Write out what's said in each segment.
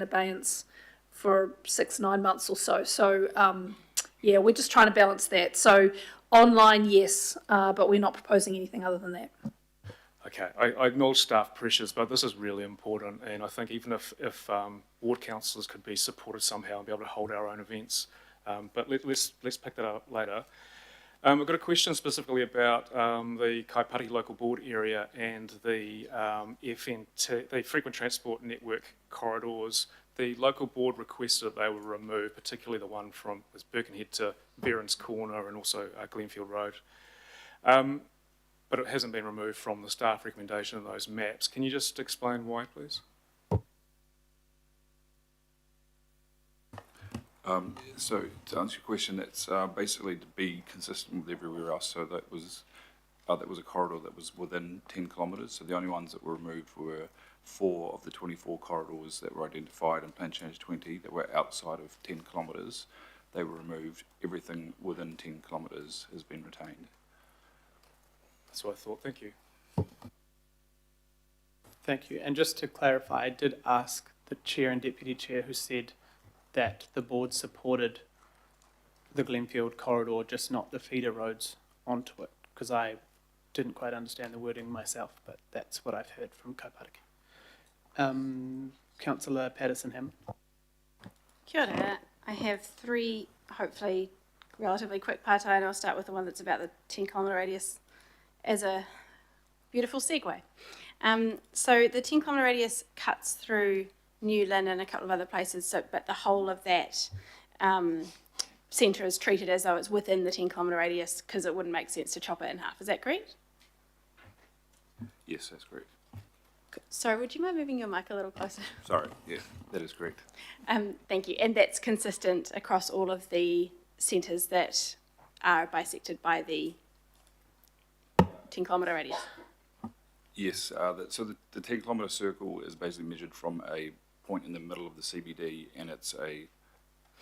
abeyance for 6-9 months or so. So yeah, we're just trying to balance that. So online, yes, but we're not proposing anything other than that. Okay, I acknowledge staff pressures, but this is really important, and I think even if ward councillors could be supported somehow and be able to hold our own events, but let's pick that up later. I've got a question specifically about the Kaipati local board area and the FNT, the frequent transport network corridors. The local board requested that they were removed, particularly the one from Birkenhead to Veron's Corner and also Glenfield Road. But it hasn't been removed from the staff recommendation of those maps. Can you just explain why, please? So to answer your question, it's basically to be consistent with everywhere else. So that was a corridor that was within 10 kilometres. So the only ones that were removed were 4 of the 24 corridors that were identified in Plan Change 20 that were outside of 10 kilometres. They were removed. Everything within 10 kilometres has been retained. That's what I thought. Thank you. Thank you. And just to clarify, I did ask the chair and deputy chair who said that the board supported the Glenfield corridor, just not the feeder roads onto it, because I didn't quite understand the wording myself, but that's what I've heard from Kaipati. Councillor Patterson-Hammond. Kia ora. I have 3, hopefully relatively quick partai, and I'll start with the one that's about the 10-kilometre radius as a beautiful segue. So the 10-kilometre radius cuts through New Lynn and a couple of other places, so, but the whole of that centre is treated as though it's within the 10-kilometre radius because it wouldn't make sense to chop it in half. Is that correct? Yes, that's correct. Sorry, would you mind moving your mic a little closer? Sorry, yeah, that is correct. Thank you. And that's consistent across all of the centres that are bisected by the 10-kilometre radius? Yes, so the 10-kilometre circle is basically measured from a point in the middle of the CBD, and it's a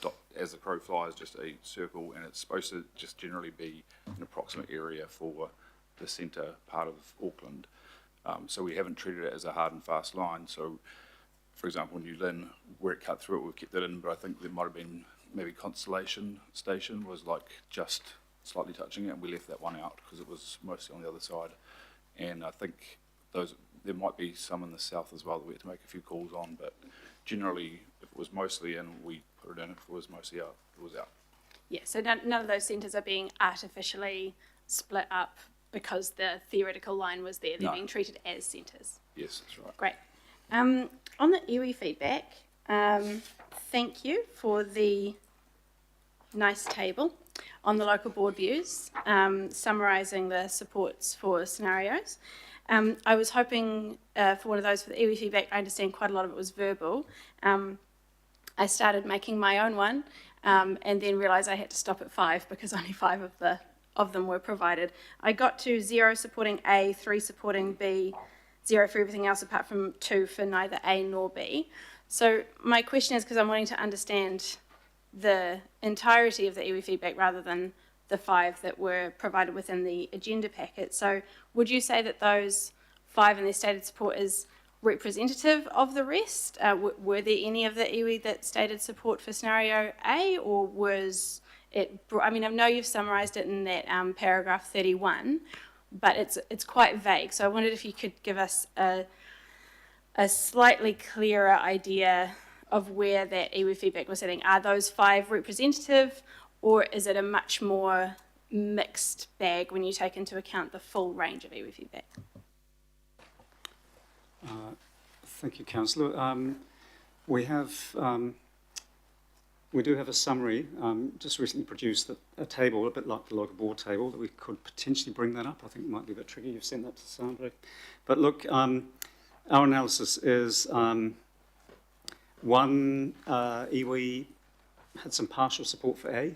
dot, as the crow flies, just a circle, and it's supposed to just generally be an approximate area for the centre part of Auckland. So we haven't treated it as a hard and fast line. So, for example, New Lynn, where it cut through it, we've kept it in, but I think there might have been maybe Constellation Station was like just slightly touching it, and we left that one out because it was mostly on the other side. And I think there might be some in the south as well that we had to make a few calls on, but generally, if it was mostly in, we put it in. If it was mostly out, it was out. Yeah, so none of those centres are being artificially split up because the theoretical line was there. They're being treated as centres. Yes, that's right. Great. On the iwi feedback, thank you for the nice table on the local board views, summarising the supports for scenarios. I was hoping for one of those for the iwi feedback. I understand quite a lot of it was verbal. I started making my own one and then realised I had to stop at 5 because only 5 of them were provided. I got to 0 supporting A, 3 supporting B, 0 for everything else apart from 2 for neither A nor B. So my question is, because I'm wanting to understand the entirety of the iwi feedback rather than the 5 that were provided within the agenda packet. So would you say that those 5 in their stated support is representative of the rest? Were there any of the iwi that stated support for scenario A, or was it, I mean, I know you've summarised it in that paragraph 31, but it's quite vague. So I wondered if you could give us a slightly clearer idea of where that iwi feedback was sitting. Are those 5 representative, or is it a much more mixed bag when you take into account the full range of iwi feedback? Thank you, Councillor. We do have a summary, just recently produced a table, a bit like the local board table, that we could potentially bring that up. I think it might be a bit tricky. You've sent that to Sandra. But look, our analysis is one, iwi had some partial support for A.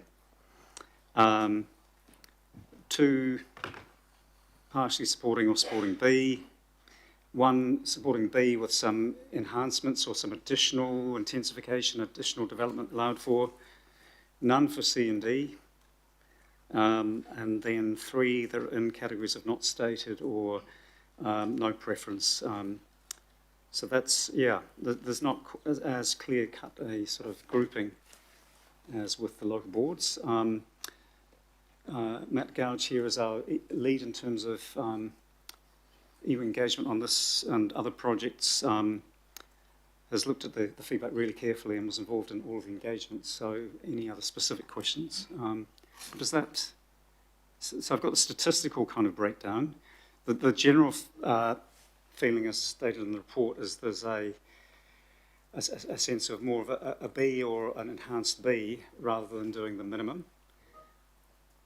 2, partially supporting or supporting B. 1 supporting B with some enhancements or some additional intensification, additional development allowed for. None for C and D. And then 3 that are in categories of not stated or no preference. So that's, there's not as clear cut a sort of grouping as with the local boards. Matt Gouge here is our lead in terms of iwi engagement on this and other projects, has looked at the feedback really carefully and was involved in all of the engagements. So any other specific questions? Does that, so I've got the statistical kind of breakdown. The general feeling as stated in the report is there's a sense of more of a B or an enhanced B rather than doing the minimum,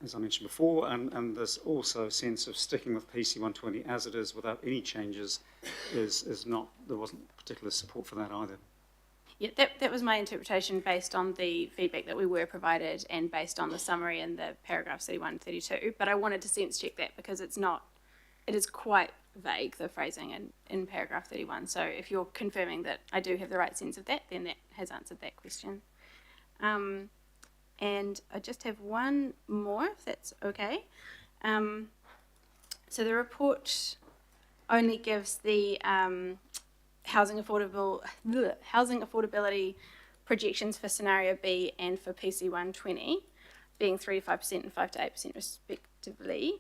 as I mentioned before, and there's also a sense of sticking with PC 120 as it is without any changes is not, there wasn't particular support for that either. Yeah, that was my interpretation based on the feedback that we were provided and based on the summary in the paragraphs 31 and 32. But I wanted to sense check that because it is quite vague, the phrasing in paragraph 31. So if you're confirming that I do have the right sense of that, then that has answered that question. And I just have one more, if that's okay. So the report only gives the housing affordability projections for scenario B and for PC 120, being 3 to 5% and 5 to 8% respectively.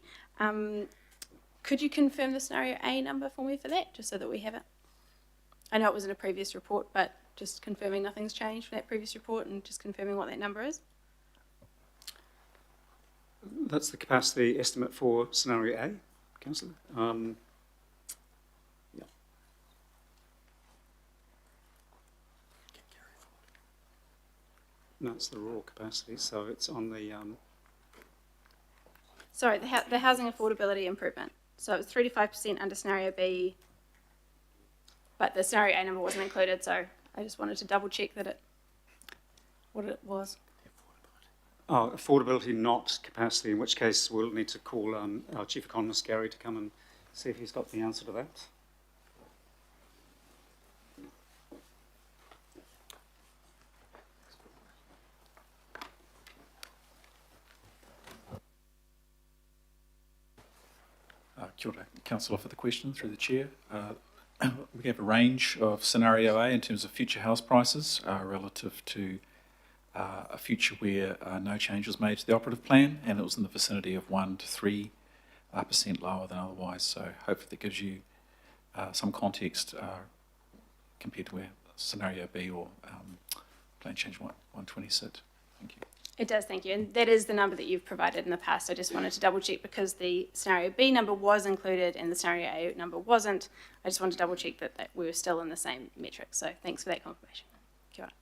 Could you confirm the scenario A number for me for that, just so that we have it? I know it was in a previous report, but just confirming nothing's changed from that previous report and just confirming what that number is. That's the capacity estimate for scenario A, Councillor. No, it's the raw capacity, so it's on the... Sorry, the housing affordability improvement. So it was 3 to 5% under scenario B, but the scenario A number wasn't included, so I just wanted to double check that what it was. Oh, affordability, not capacity, in which case we'll need to call our Chief Economist, Gary, to come and see if he's got the answer to that. Kia ora, Councillor, for the question through the Chair. We have a range of scenario A in terms of future house prices relative to a future where no change was made to the operative plan, and it was in the vicinity of 1 to 3% lower than otherwise. So hopefully that gives you some context compared to where scenario B or plan change 120 sit. Thank you. It does, thank you. And that is the number that you've provided in the past. I just wanted to double check because the scenario B number was included and the scenario A number wasn't. I just wanted to double check that we were still in the same metric. So thanks for that confirmation. Kia ora.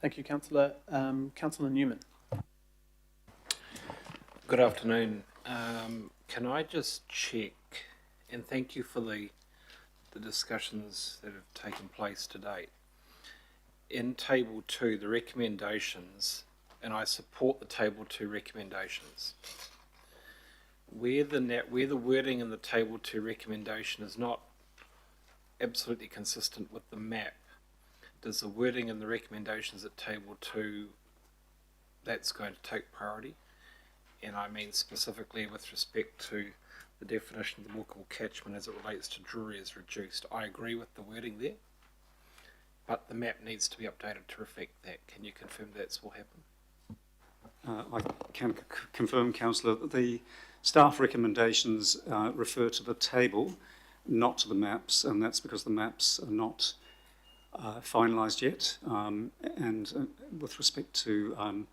Thank you, Councillor. Councillor Newman. Good afternoon. Can I just check, and thank you for the discussions that have taken place to date. In Table 2, the recommendations, and I support the Table 2 recommendations, where the wording in the Table 2 recommendation is not absolutely consistent with the map, does the wording in the recommendations at Table 2, that's going to take priority? And I mean specifically with respect to the definition of the walkable catchment as it relates to Drury is reduced. I agree with the wording there, but the map needs to be updated to reflect that. Can you confirm that's will happen? I can confirm, Councillor, that the staff recommendations refer to the table, not to the maps, and that's because the maps are not finalised yet. And with respect to,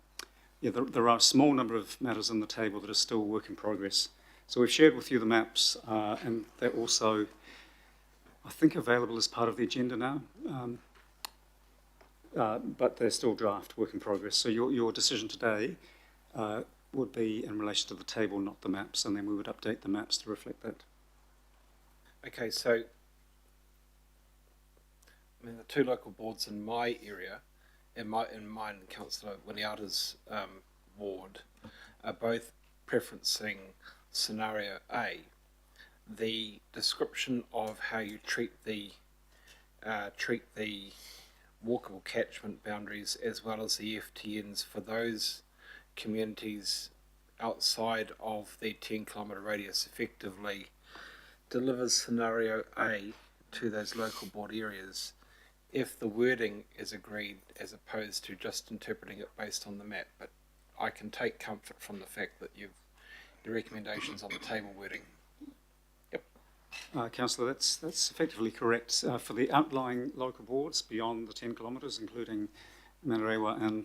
there are a small number of matters on the table that are still work in progress. So we've shared with you the maps, and they're also, I think, available as part of the agenda now. But they're still draft, work in progress. So your decision today would be in relation to the table, not the maps, and then we would update the maps to reflect that. Okay, so I mean the two local boards in my area, in mine and Councillor Winiata's ward, are both preferencing scenario A. The description of how you treat the walkable catchment boundaries as well as the FTNs for those communities outside of the 10 kilometre radius effectively delivers scenario A to those local board areas if the wording is agreed as opposed to just interpreting it based on the map. But I can take comfort from the fact that the recommendations on the table wording. Councillor, that's effectively correct. For the outlying local boards beyond the 10 kilometres, including Manarewa and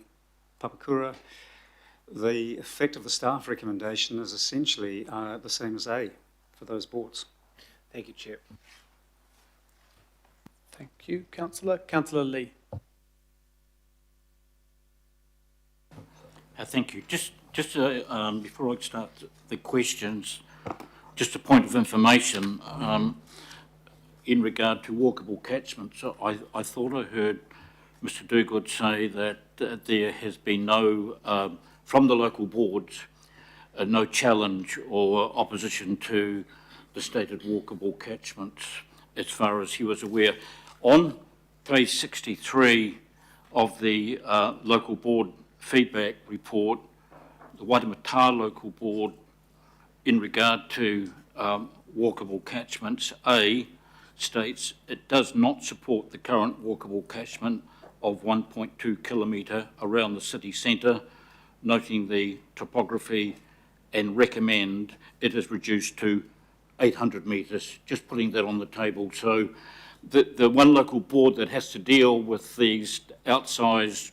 Papakura, the effect of the staff recommendation is essentially the same as A for those boards. Thank you, Chair. Thank you, Councillor. Councillor Lee. Thank you. Just before I start the questions, just a point of information in regard to walkable catchments. So I thought I heard Mr. Duguid say that there has been no, from the local boards, no challenge or opposition to the stated walkable catchments as far as he was aware. On page 63 of the local board feedback report, the Waitemata local board, in regard to walkable catchments, A, states it does not support the current walkable catchment of 1.2 kilometre around the city centre, noting the topography, and recommend it is reduced to 800 metres, just putting that on the table. So the one local board that has to deal with these outsized,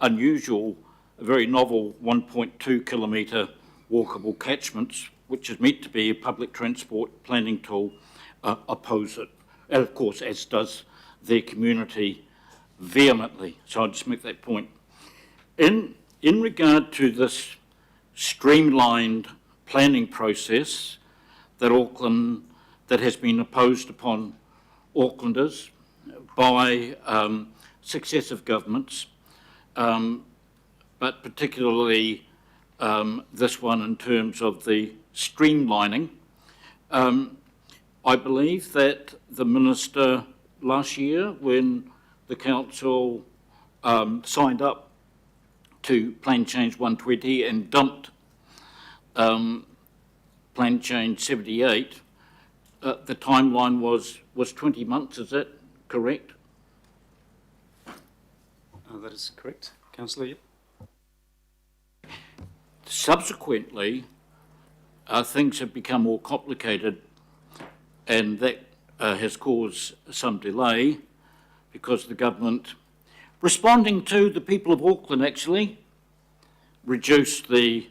unusual, very novel 1.2 kilometre walkable catchments, which is meant to be a public transport planning tool, oppose it. And of course, as does their community vehemently. So I'll just make that point. In regard to this streamlined planning process that Auckland, that has been imposed upon Aucklanders by successive governments, but particularly this one in terms of the streamlining. I believe that the Minister last year, when the Council signed up to Plan Change 120 and dumped Plan Change 78, the timeline was 20 months, is that correct? That is correct, Councillor. Yep. Subsequently, things have become more complicated, and that has caused some delay because the government, responding to the people of Auckland actually, reduced the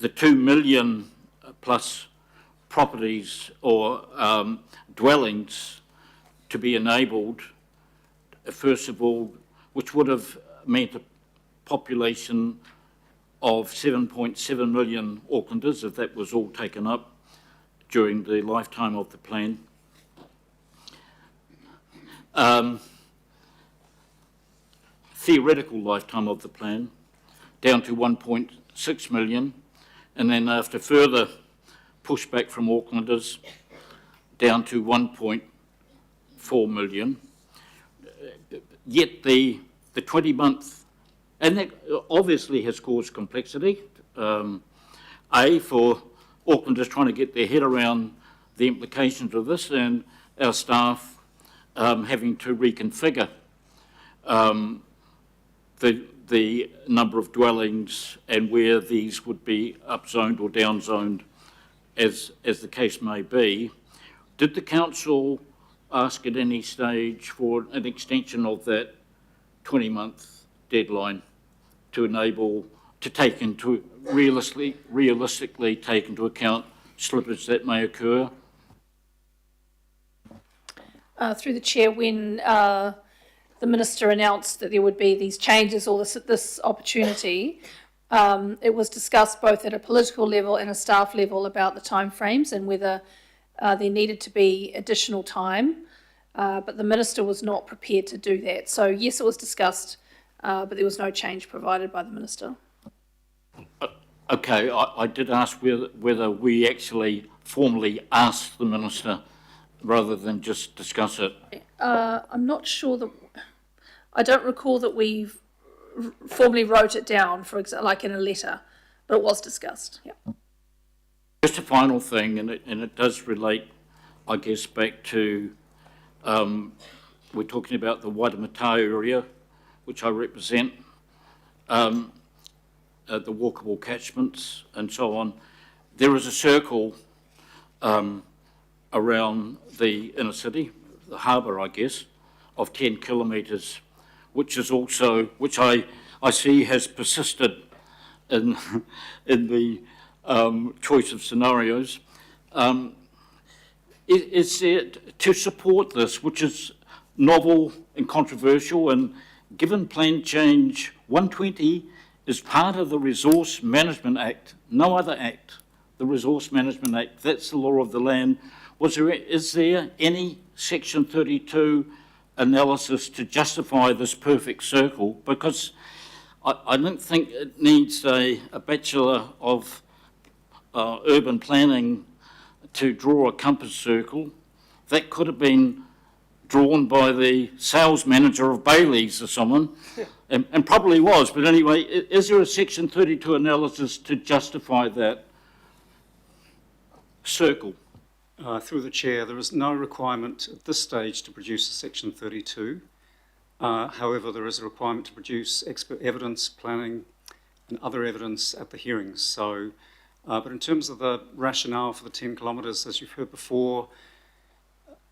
2 million plus properties or dwellings to be enabled, first of all, which would have meant a population of 7.7 million Aucklanders if that was all taken up during the lifetime of the plan. Theoretical lifetime of the plan, down to 1.6 million, and then after further pushback from Aucklanders, down to 1.4 million. Yet the 20-month, and that obviously has caused complexity, A, for Aucklanders trying to get their head around the implications of this, and our staff having to reconfigure the number of dwellings and where these would be upzoned or downzoned, as the case may be. Did the council ask at any stage for an extension of that 20-month deadline to enable, to take into, realistically take into account slippage that may occur? Through the chair, when the Minister announced that there would be these changes or this opportunity, it was discussed both at a political level and a staff level about the timeframes and whether there needed to be additional time, but the Minister was not prepared to do that. So yes, it was discussed, but there was no change provided by the Minister. Okay, I did ask whether we actually formally asked the Minister rather than just discuss it. I'm not sure that, I don't recall that we formally wrote it down, for example, like in a letter, but it was discussed. Yeah. Just a final thing, and it does relate I guess, back to, we're talking about the Waitemata area, which I represent, the walkable catchments and so on. There is a circle around the inner city, the harbour, I guess, of 10 kilometres, which is also, which I see has persisted in, in the choice of scenarios. Is it to support this, which is novel and controversial, and given Plan Change 120 is part of the Resource Management Act, no other act, the Resource Management Act, that's the law of the land. Is there any Section 32 analysis to justify this perfect circle? Because I don't think it needs a Bachelor of Urban Planning to draw a compass circle. That could have been drawn by the sales manager of Bailey's or someone, and probably was. But anyway, is there a Section 32 analysis to justify that circle? Through the chair, there is no requirement at this stage to produce a Section 32. However, there is a requirement to produce expert evidence, planning, and other evidence at the hearings. So, but in terms of the rationale for the 10 kilometres, as you've heard before,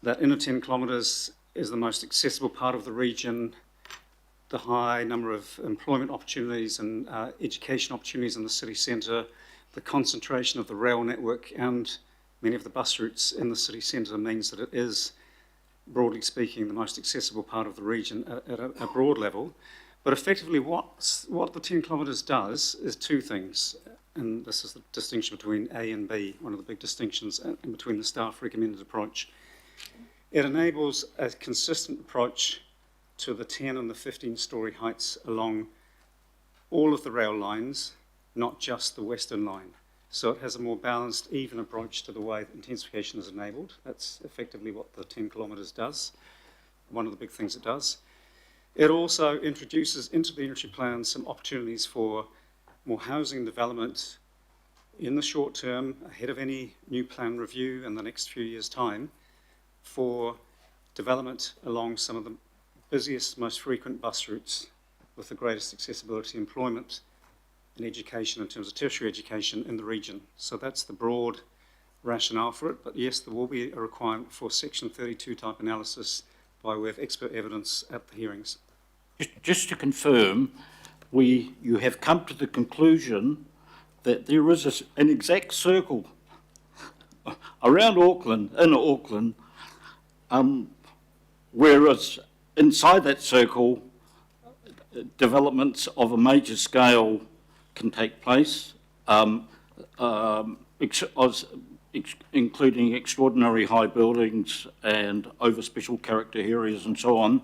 that inner 10 kilometres is the most accessible part of the region. The high number of employment opportunities and education opportunities in the city centre, the concentration of the rail network and many of the bus routes in the city centre means that it is, broadly speaking, the most accessible part of the region at a broad level. But effectively what the 10 kilometres does is two things, and this is the distinction between A and B, one of the big distinctions in between the staff recommended approach. It enables a consistent approach to the 10 and the 15-storey heights along all of the rail lines, not just the western line. So it has a more balanced, even approach to the way that intensification is enabled. That's effectively what the 10 kilometres does, one of the big things it does. It also introduces into the energy plan some opportunities for more housing development in the short term, ahead of any new plan review in the next few years' time, for development along some of the busiest, most frequent bus routes with the greatest accessibility, employment and education in terms of tertiary education in the region. So that's the broad rationale for it. But yes, there will be a requirement for Section 32 type analysis by way of expert evidence at the hearings. Just to confirm, you have come to the conclusion that there is an exact circle around Auckland, in Auckland, whereas inside that circle, developments of a major scale can take place, including extraordinary high buildings and over special character areas and so on.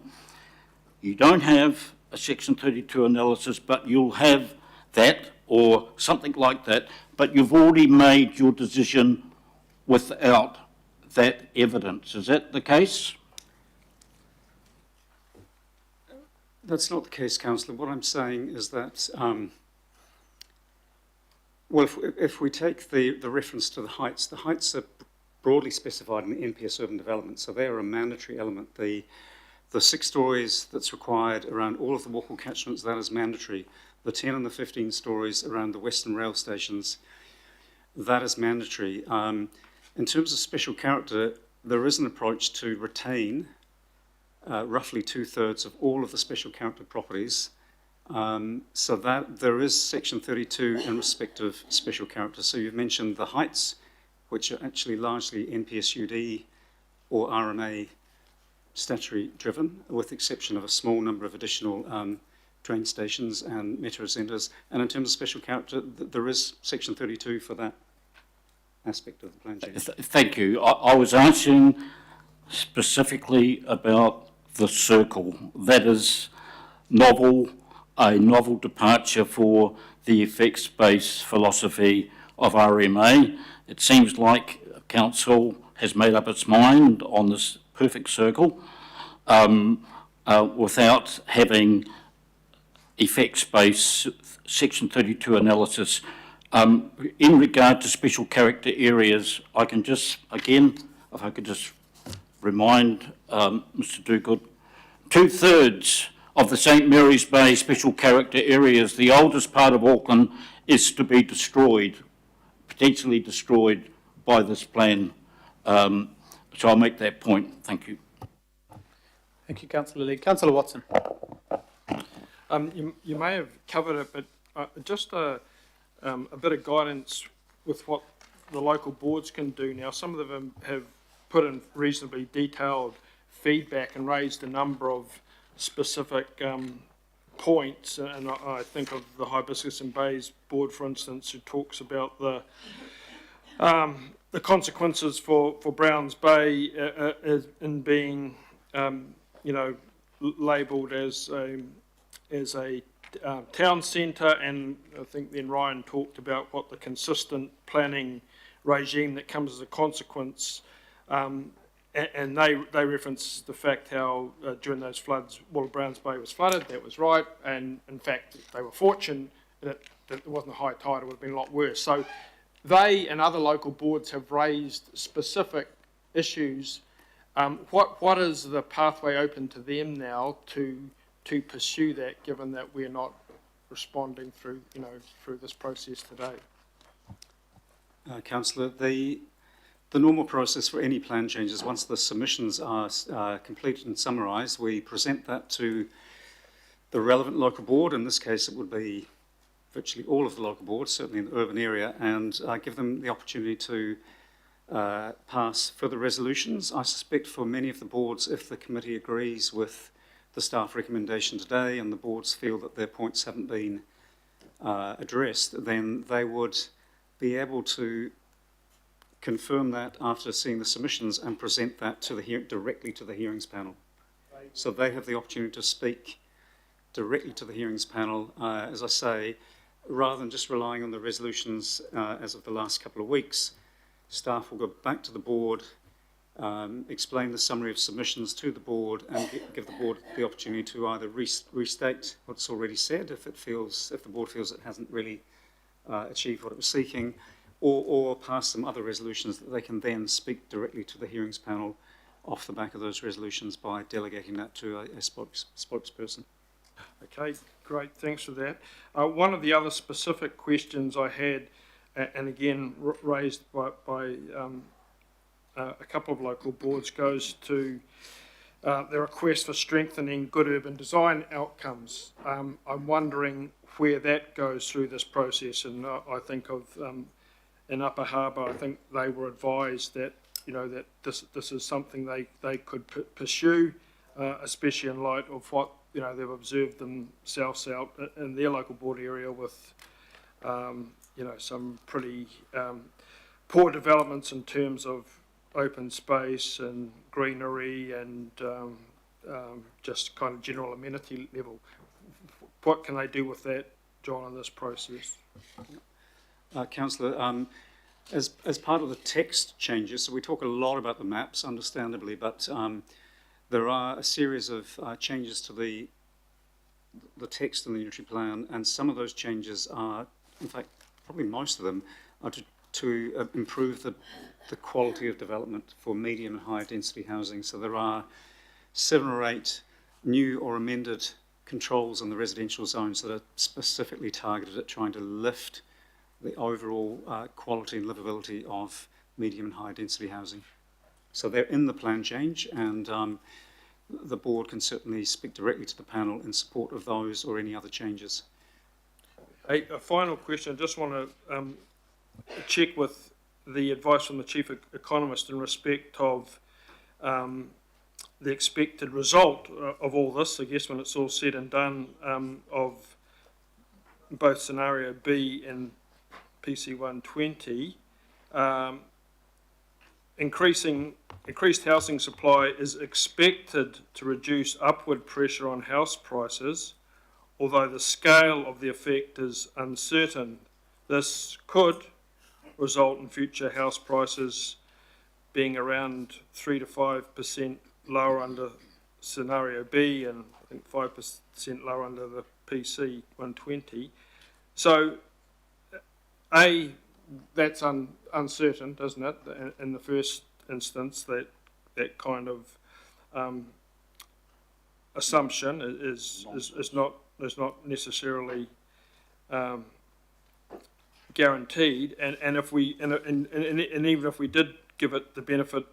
You don't have a Section 32 analysis, but you'll have that or something like that, but you've already made your decision without that evidence. Is that the case? That's not the case, Councillor. What I'm saying is that, well, if we take the reference to the heights are broadly specified in the NPS urban development, so they are a mandatory element. The 6 stories that's required around all of the walkable catchments, that is mandatory. The 10 and the 15 stories around the western rail stations, that is mandatory. In terms of special character, there is an approach to retain roughly 2/3 of all of the special character properties, so that there is Section 32 in respect of special character. So you've mentioned the heights, which are actually largely NPSUD or RMA statutory driven, with the exception of a small number of additional train stations and metro centres. And in terms of special character, there is Section 32 for that aspect of the plan change. Thank you. I was asking specifically about the circle. That is a novel departure for the effects-based philosophy of RMA. It seems like Council has made up its mind on this perfect circle without having effects-based Section 32 analysis. In regard to special character areas, I can just, again, if I could just remind Mr Duguid, 2/3 of the St Mary's Bay special character areas, the oldest part of Auckland, is to be destroyed, potentially destroyed by this plan. So I'll make that point. Thank you. Thank you, Councillor Lee. Councillor Watson. You may have covered it, but just a bit of guidance with what the local boards can do now. Some of them have put in reasonably detailed feedback and raised a number of specific points, and I think of the Hibiscus and Bays board, for instance, who talks about the consequences for Browns Bay in being, labelled as a town centre, and I think then Ryan talked about what the consistent planning regime that comes as a consequence. And they reference the fact how during those floods, Browns Bay was flooded. That was right, and in fact they were fortunate that it wasn't a high tide. It would have been a lot worse. So they and other local boards have raised specific issues. What is the pathway open to them now to pursue that, given that we're not responding through this process today? Councillor, the normal process for any plan changes, once the submissions are completed and summarised, we present that to the relevant local board. In this case, it would be virtually all of the local boards, certainly in the urban area, and give them the opportunity to pass further resolutions. I suspect for many of the boards, if the committee agrees with the staff recommendation today and the boards feel that their points haven't been addressed, then they would be able to confirm that after seeing the submissions and present that to directly to the hearings panel. So they have the opportunity to speak directly to the hearings panel, as I say, rather than just relying on the resolutions as of the last couple of weeks. Staff will go back to the board, explain the summary of submissions to the board, and give the board the opportunity to either restate what's already said if the board feels it hasn't really achieved what it was seeking, or pass some other resolutions that they can then speak directly to the hearings panel off the back of those resolutions by delegating that to a spokesperson. Okay, great, thanks for that. One of the other specific questions I had, and again raised by a couple of local boards, goes to the request for strengthening good urban design outcomes. I'm wondering where that goes through this process, and I think of in Upper Harbour, I think they were advised that that this is something they could pursue, especially in light of what they've observed themselves out in their local board area with some pretty poor developments in terms of open space and greenery and just kind of general amenity level. What can they do with that, John, in this process? Councillor, as part of the text changes, so we talk a lot about the maps, understandably, but there are a series of changes to the text in the unitary plan, and some of those changes are, in fact, probably most of them, are to improve the quality of development for medium and high density housing. So there are 7 or 8 new or amended controls in the residential zones that are specifically targeted at trying to lift the overall quality and livability of medium and high density housing. So they're in the plan change, and the board can certainly speak directly to the panel in support of those or any other changes. A final question. I just want to check with the advice from the Chief Economist in respect of the expected result of all this, I guess, when it's all said and done, of both scenario B and PC 120. Increased housing supply is expected to reduce upward pressure on house prices, although the scale of the effect is uncertain. This could result in future house prices being around 3 to 5% lower under scenario B, and I think 5% lower under the PC 120. So, A, that's uncertain, doesn't it, in the first instance, that kind of assumption is not necessarily guaranteed, and if we and even if we did give it the benefit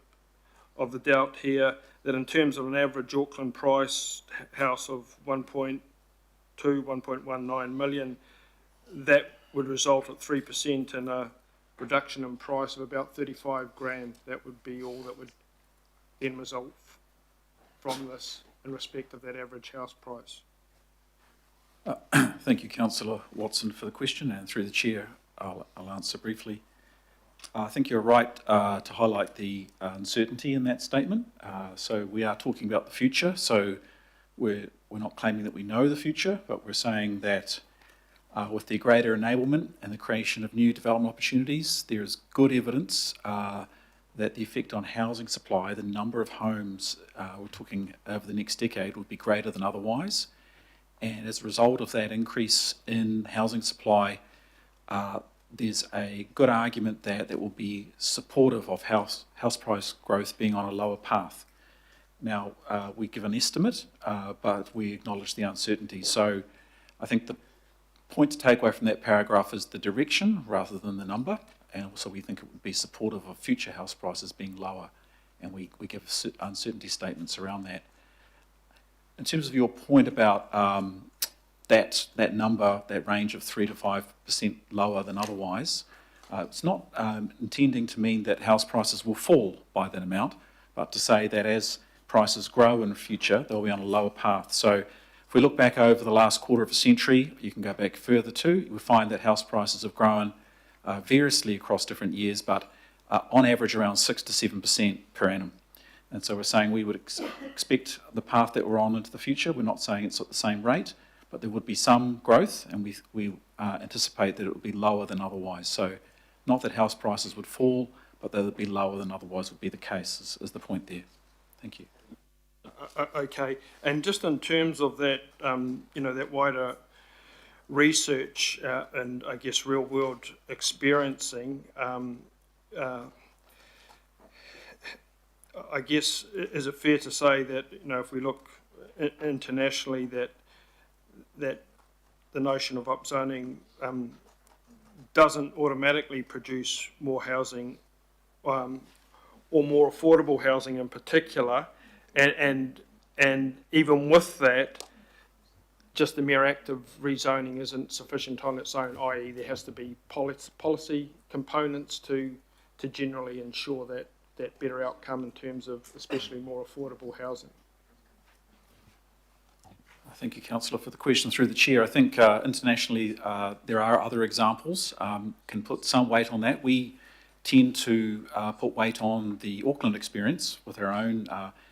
of the doubt here, that in terms of an average Auckland price house of 1.19 million, that would result at 3% in a reduction in price of about 35 grand. That would be all that would then result from this in respect of that average house price. Thank you, Councillor Watson, for the question, and through the Chair, I'll answer briefly. I think you're right to highlight the uncertainty in that statement. So we are talking about the future, so we're not claiming that we know the future, but we're saying that with the greater enablement and the creation of new development opportunities, there is good evidence that the effect on housing supply, the number of homes we're talking over the next decade, would be greater than otherwise. And as a result of that increase in housing supply, there's a good argument that will be supportive of house price growth being on a lower path. Now, we give an estimate, but we acknowledge the uncertainty. So I think the point to take away from that paragraph is the direction rather than the number, and also we think it would be supportive of future house prices being lower, and we give uncertainty statements around that. In terms of your point about that number, that range of 3 to 5% lower than otherwise, it's not intending to mean that house prices will fall by that amount, but to say that as prices grow in the future, they'll be on a lower path. So if we look back over the last quarter of a century, you can go back further too, you'll find that house prices have grown variously across different years, but on average around 6 to 7% per annum. And so we're saying we would expect the path that we're on into the future. We're not saying it's at the same rate, but there would be some growth, and we anticipate that it would be lower than otherwise. So not that house prices would fall, but that it would be lower than otherwise would be the case, is the point there. Thank you. Okay, and just in terms of that, that wider research and I guess real world experiencing, I guess, is it fair to say that, if we look internationally, that the notion of upzoning doesn't automatically produce more housing or more affordable housing in particular, and even with that, just the mere act of rezoning isn't sufficient on its own, i.e. there has to be policy components to generally ensure that better outcome in terms of especially more affordable housing. Thank you, Councillor, for the question through the Chair. I think internationally there are other examples, can put some weight on that. We tend to put weight on the Auckland experience with our own,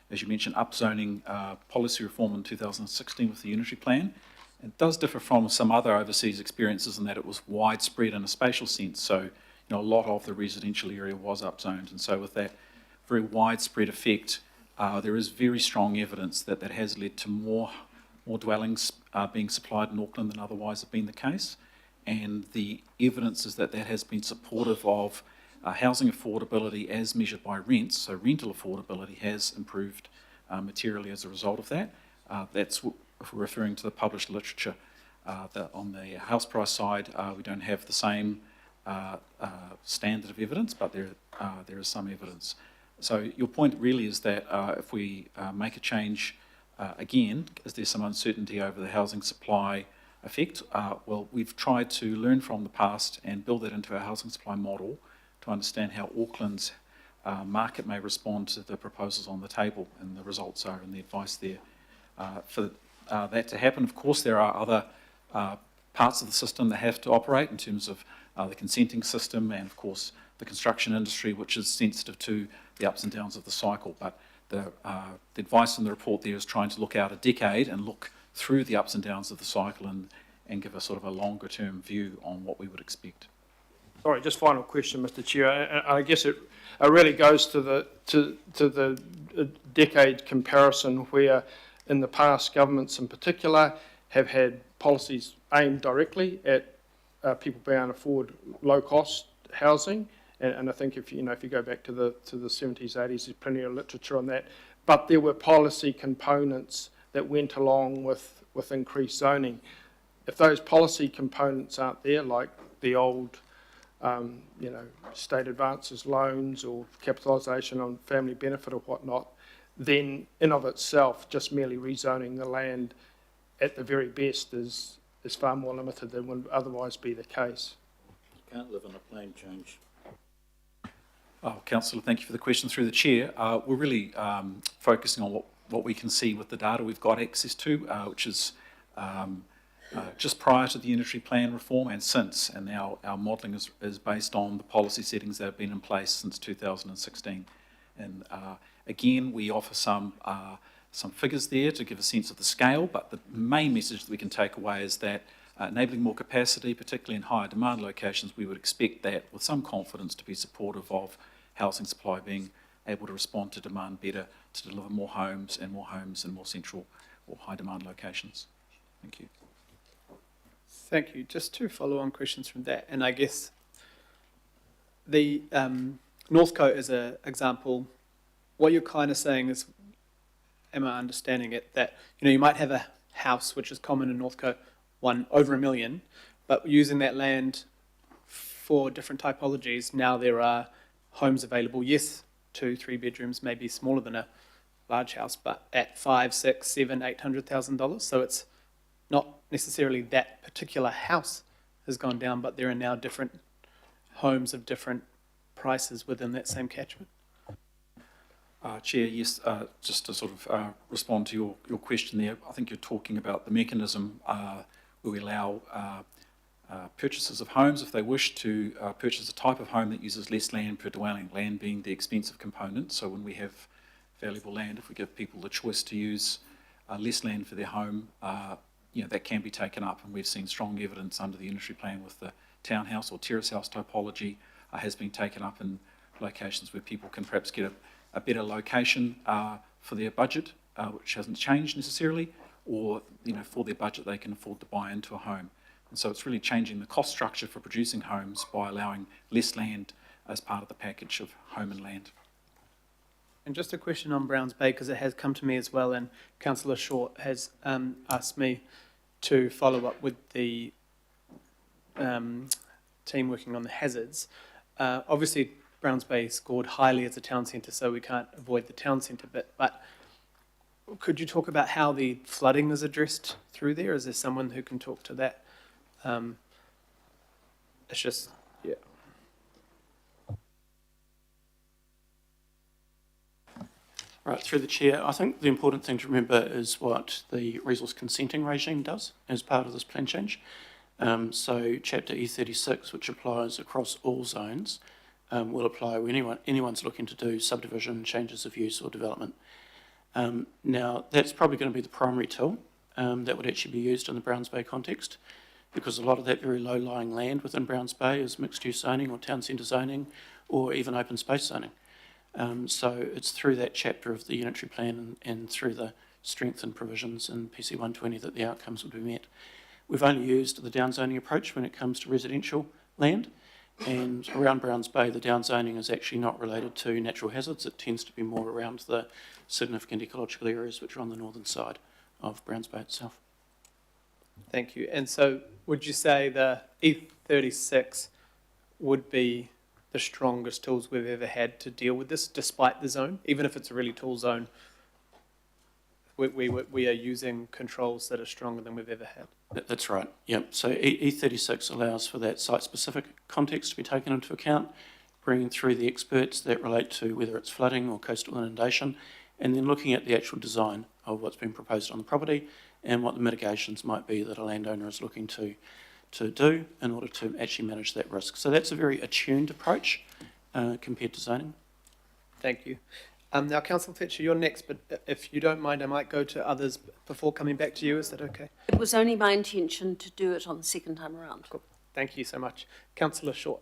as you mentioned, upzoning policy reform in 2016 with the Unitary Plan. It does differ from some other overseas experiences in that it was widespread in a spatial sense. So, a lot of the residential area was upzoned, and so with that very widespread effect, there is very strong evidence that that has led to more dwellings being supplied in Auckland than otherwise have been the case, and the evidence is that that has been supportive of housing affordability as measured by rents, so rental affordability has improved materially as a result of that. That's if we're referring to the published literature. That on the house price side, we don't have the same standard of evidence, but there is some evidence. So your point really is that if we make a change again, is there some uncertainty over the housing supply effect? Well, we've tried to learn from the past and build that into our housing supply model to understand how Auckland's market may respond to the proposals on the table, and the results are in the advice there. For that to happen, of course, there are other parts of the system that have to operate in terms of the consenting system and, of course, the construction industry, which is sensitive to the ups and downs of the cycle. But the advice in the report there is trying to look out a decade and look through the ups and downs of the cycle and give a sort of a longer term view on what we would expect. Sorry, just final question, Mr. Chair. And I guess it really goes to the decade comparison where, in the past, governments in particular have had policies aimed directly at people being able to afford low-cost housing, and I think if you go back to the 70s, 80s, there's plenty of literature on that. But there were policy components that went along with increased zoning. If those policy components aren't there, like the old, state advances loans or capitalisation on family benefit or whatnot, then in of itself, just merely rezoning the land at the very best is far more limited than would otherwise be the case. You can't live on a plane change. Oh, Councillor, thank you for the question through the chair. We're really focusing on what we can see with the data we've got access to, which is just prior to the unitary plan reform and since, and our modelling is based on the policy settings that have been in place since 2016. And again, we offer some figures there to give a sense of the scale, but the main message that we can take away is that enabling more capacity, particularly in higher demand locations, we would expect that with some confidence to be supportive of housing supply being able to respond to demand better, to deliver more homes in more central or high demand locations. Thank you. Thank you. Just two follow-on questions from that, and I guess the Northcote is an example. What you're kind of saying is, am I understanding it, that you might have a house which is common in Northcote, one over $1 million, but using that land for different typologies, now there are homes available. Yes, 2-3 bedrooms, maybe smaller than a large house, but at $500,000, $600,000, $700,000, $800,000. So it's not necessarily that particular house has gone down, but there are now different homes of different prices within that same catchment. Chair, yes, just to sort of respond to your question there, I think you're talking about the mechanism where we allow purchasers of homes, if they wish, to purchase a type of home that uses less land per dwelling, land being the expensive component. So when we have valuable land, if we give people the choice to use less land for their home, that can be taken up, and we've seen strong evidence under the unitary plan with the townhouse or terrace house typology has been taken up in locations where people can perhaps get a better location for their budget, which hasn't changed necessarily, or for their budget they can afford to buy into a home. And so it's really changing the cost structure for producing homes by allowing less land as part of the package of home and land. And just a question on Browns Bay, because it has come to me as well, and Councillor Short has asked me to follow up with the team working on the hazards. Obviously, Browns Bay scored highly as a town centre, so we can't avoid the town centre bit, but could you talk about how the flooding is addressed through there? Is there someone who can talk to that? It's just, yeah. Right, through the chair, I think the important thing to remember is what the resource consenting regime does as part of this plan change. So Chapter E36, which applies across all zones, will apply when anyone's looking to do subdivision, changes of use or development. Now, that's probably going to be the primary tool that would actually be used in the Browns Bay context, because a lot of that very low-lying land within Browns Bay is mixed-use zoning or town centre zoning or even open space zoning. So it's through that chapter of the unitary plan and through the strengthened provisions in PC 120 that the outcomes will be met. We've only used the downzoning approach when it comes to residential land, and around Browns Bay the downzoning is actually not related to natural hazards. It tends to be more around the significant ecological areas which are on the northern side of Browns Bay itself. Thank you. And so would you say the E36 would be the strongest tools we've ever had to deal with this, despite the zone? Even if it's a really tall zone, we are using controls that are stronger than we've ever had. That's right, yep. So E36 allows for that site-specific context to be taken into account, bringing through the experts that relate to whether it's flooding or coastal inundation, and then looking at the actual design of what's been proposed on the property and what the mitigations might be that a landowner is looking to do in order to actually manage that risk. So that's a very attuned approach compared to zoning. Thank you. Now, Councillor Fletcher, you're next, but if you don't mind, I might go to others before coming back to you. Is that okay? It was only my intention to do it on the second time around. Cool. Thank you so much. Councillor Short.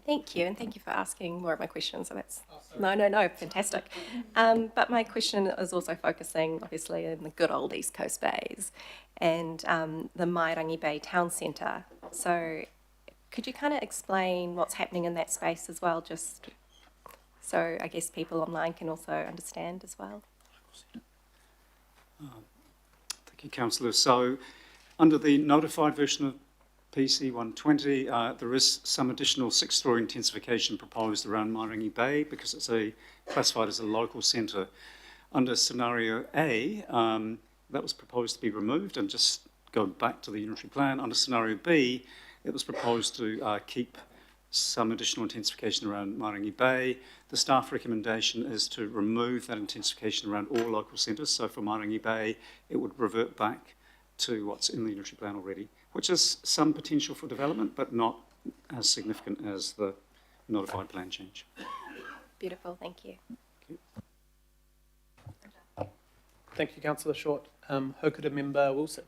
Thank you, and thank you for asking more of my questions. So that's no, fantastic. But my question is also focusing, obviously, in the good old East Coast bays and the Mairangi Bay Town Centre. So Could you kind of explain what's happening in that space as well, just so I guess people online can also understand as well? Thank you, Councillor. So, under the notified version of PC 120, there is some additional six-storey intensification proposed around Mairangi Bay because it's classified as a local centre. Under scenario A, that was proposed to be removed and just go back to the unitary plan. Under scenario B, it was proposed to keep some additional intensification around Mairangi Bay. The staff recommendation is to remove that intensification around all local centres. So for Mairangi Bay, it would revert back to what's in the unitary plan already, which is some potential for development, but not as significant as the notified plan change. Beautiful, thank you. Thank you, Councillor Short. Hokuta Member Wilson.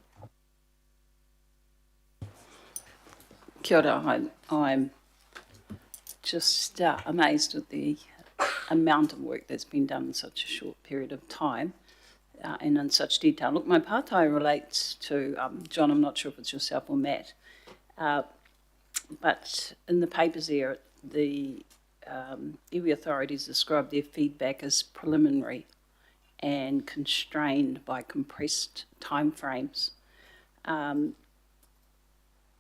Kia ora, I'm just amazed at the amount of work that's been done in such a short period of time and in such detail. Look, my pātai relates to, John, I'm not sure if it's yourself or Matt, but in the papers there, the iwi authorities describe their feedback as preliminary and constrained by compressed timeframes.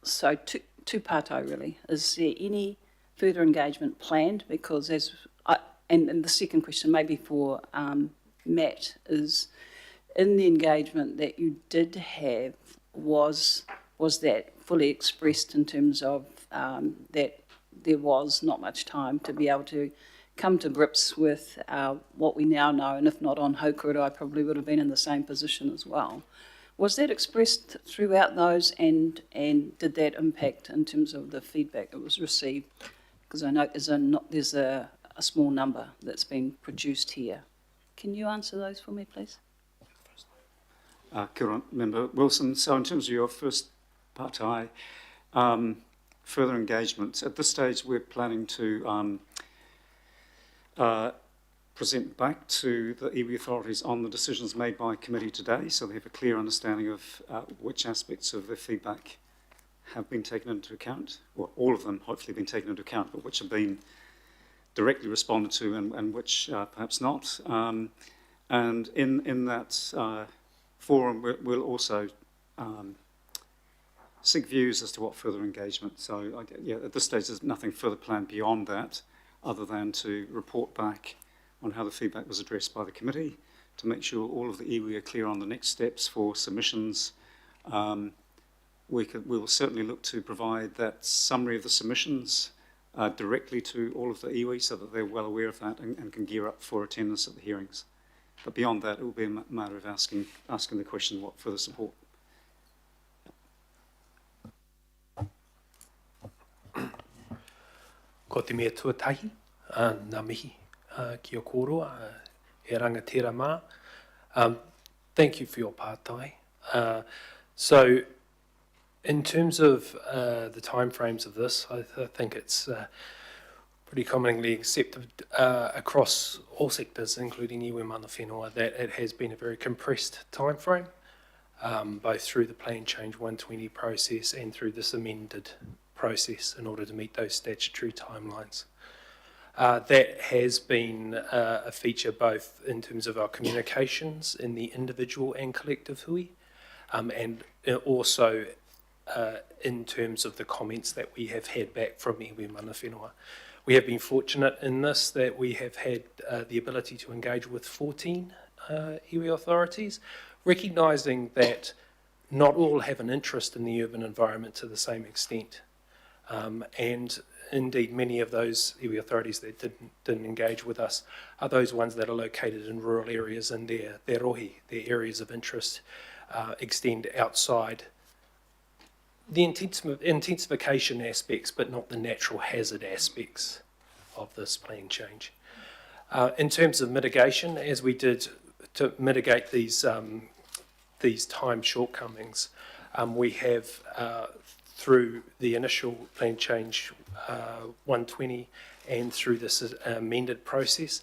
So two pātai really. Is there any further engagement planned? Because and the second question maybe for Matt is, in the engagement that you did have, was that fully expressed in terms of that there was not much time to be able to come to grips with what we now know, and if not on Haukura, I probably would have been in the same position as well. Was that expressed throughout those, and did that impact in terms of the feedback that was received? Because I know there's a small number that's been produced here. Can you answer those for me, please? Kia ora, Member Wilson. So in terms of your first pātai, further engagement, at this stage we're planning to present back to the iwi authorities on the decisions made by committee today, so they have a clear understanding of which aspects of their feedback have been taken into account, or all of them hopefully been taken into account, but which have been directly responded to and which perhaps not. And in that forum, we'll also seek views as to what further engagement. So at this stage, there's nothing further planned beyond that, other than to report back on how the feedback was addressed by the committee, to make sure all of the iwi are clear on the next steps for submissions. We will certainly look to provide that summary of the submissions directly to all of the iwi so that they're well aware of that and can gear up for attendance at the hearings. But beyond that, it will be a matter of asking the question, what further support. Ko te mea tuatahi, ngā mihi ki o koro, e rangatira mā. Thank you for your pātai. So, in terms of the timeframes of this, I think it's pretty commonly accepted across all sectors, including iwi mana whenua, that it has been a very compressed timeframe, both through the Plan Change 120 process and through this amended process in order to meet those statutory timelines. That has been a feature both in terms of our communications in the individual and collective hui, and also in terms of the comments that we have had back from iwi mana whenua. We have been fortunate in this that we have had the ability to engage with 14 iwi authorities, recognising that not all have an interest in the urban environment to the same extent. And indeed, many of those iwi authorities that didn't engage with us are those ones that are located in rural areas, and their rohi, their areas of interest, extend outside the intensification aspects, but not the natural hazard aspects of this plan change. In terms of mitigation, as we did to mitigate these time shortcomings, we have through the initial plan change 120 and through this amended process,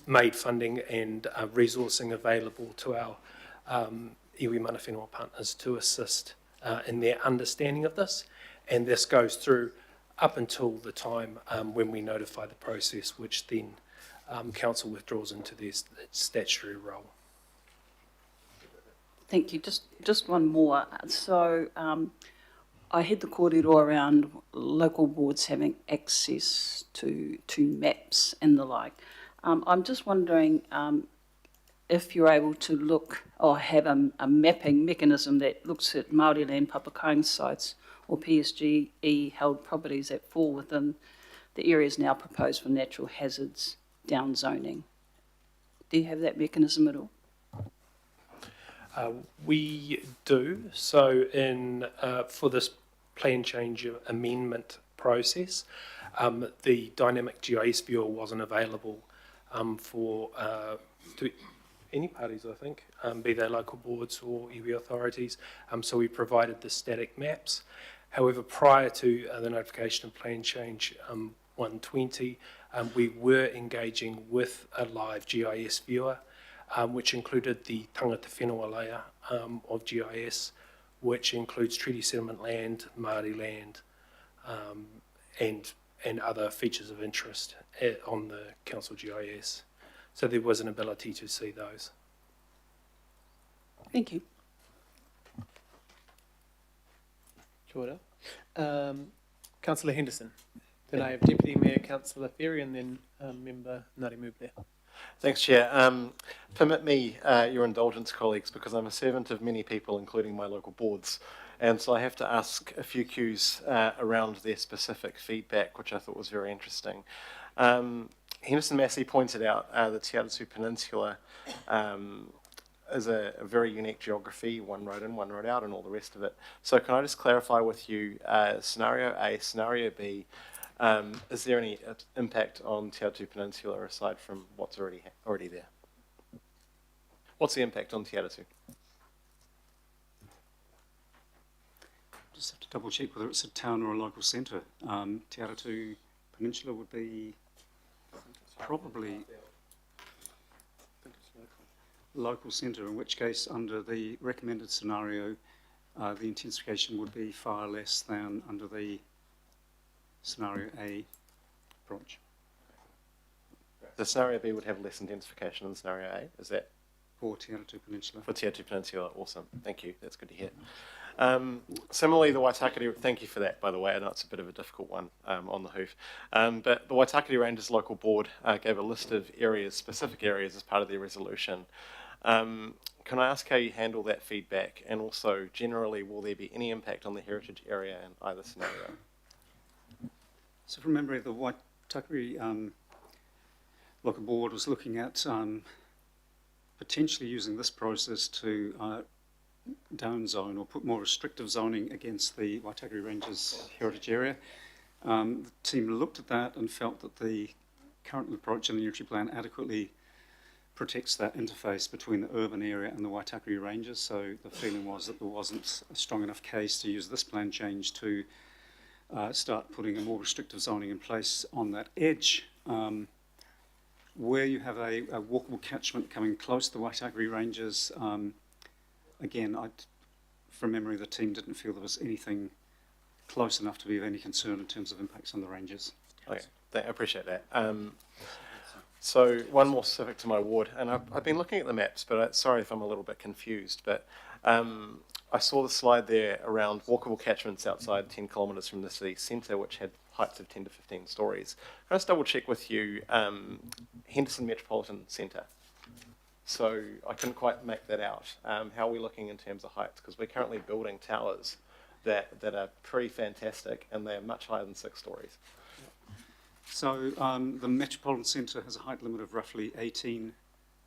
made funding and resourcing available to our iwi mana whenua partners to assist in their understanding of this, and this goes through up until the time when we notify the process, which then council withdraws into their statutory role. Thank you. Just one more. So I had the kōrero around local boards having access to maps and the like. I'm just wondering if you're able to look or have a mapping mechanism that looks at Māori land Papakainga sites or PSGE held properties that fall within the areas now proposed for natural hazards down zoning. Do you have that mechanism at all? We do. So for this plan change amendment process, the dynamic GIS viewer wasn't available to any parties, I think, be they local boards or iwi authorities. So we provided the static maps. However, prior to the notification of plan change 120, we were engaging with a live GIS viewer, which included the tangata whenua layer of GIS, which includes treaty settlement land, Māori land, and other features of interest on the council GIS. So there was an ability to see those. Thank you. Kia ora. Councillor Henderson. Then I have Deputy Mayor Councillor Ferry and then Member Ngāti Muble. Thanks, Chair. Permit me your indulgence, colleagues, because I'm a servant of many people, including my local boards. And so I have to ask a few cues around their specific feedback, which I thought was very interesting. Henderson Massey pointed out the Te Atatu Peninsula is a very unique geography, one road in, one road out, and all the rest of it. So can I just clarify with you, scenario A, scenario B, is there any impact on Te Atatu Peninsula aside from what's already there? What's the impact on Te Atatu? Just have to double check whether it's a town or a local centre. Te Atatu Peninsula would be probably local centre, in which case under the recommended scenario the intensification would be far less than under the scenario A approach. The scenario B would have less intensification than scenario A, is that? For Te Atatu Peninsula. For Te Atatu Peninsula, awesome. Thank you, that's good to hear. Similarly, the Waitakere, thank you for that, by the way. I know it's a bit of a difficult one on the hoof. But the Waitakere Rangers local board gave a list of areas, specific areas, as part of their resolution. Can I ask how you handle that feedback? And also, generally, will there be any impact on the heritage area in either scenario? So from memory, the Waitakere local board was looking at potentially using this process to down zone or put more restrictive zoning against the Waitakere Rangers heritage area. The team looked at that and felt that the current approach in the unitary plan adequately protects that interface between the urban area and the Waitakere Rangers. So the feeling was that there wasn't a strong enough case to use this plan change to start putting a more restrictive zoning in place on that edge. Where you have a walkable catchment coming close to the Waitakere Rangers, again, from memory, the team didn't feel there was anything close enough to be of any concern in terms of impacts on the Rangers. Okay, I appreciate that. So one more specific to my ward, and I've been looking at the maps, but sorry if I'm a little bit confused, but I saw the slide there around walkable catchments outside 10 kilometres from the city centre, which had heights of 10 to 15 stories. Can I just double check with you, Henderson Metropolitan Centre? So I couldn't quite make that out. How are we looking in terms of heights? Because we're currently building towers that are pretty fantastic, and they're much higher than 6 stories. So the Metropolitan Centre has a height limit of roughly 18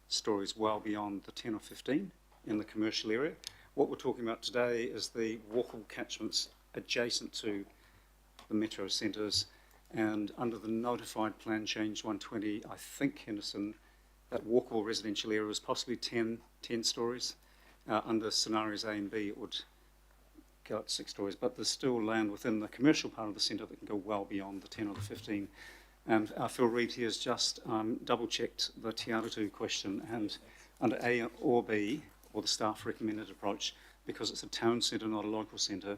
stories, well beyond the 10 or 15 in the commercial area. What we're talking about today is the walkable catchments adjacent to the metro centres, and under the notified plan change 120, I think, Henderson, that walkable residential area was possibly 10 stories. Under scenarios A and B, it would go up to 6 stories, but there's still land within the commercial part of the centre that can go well beyond the 10 or the 15. And Phil Reid here has just double-checked the Te Atatu question, and under A or B, or the staff recommended approach, because it's a town centre, not a local centre,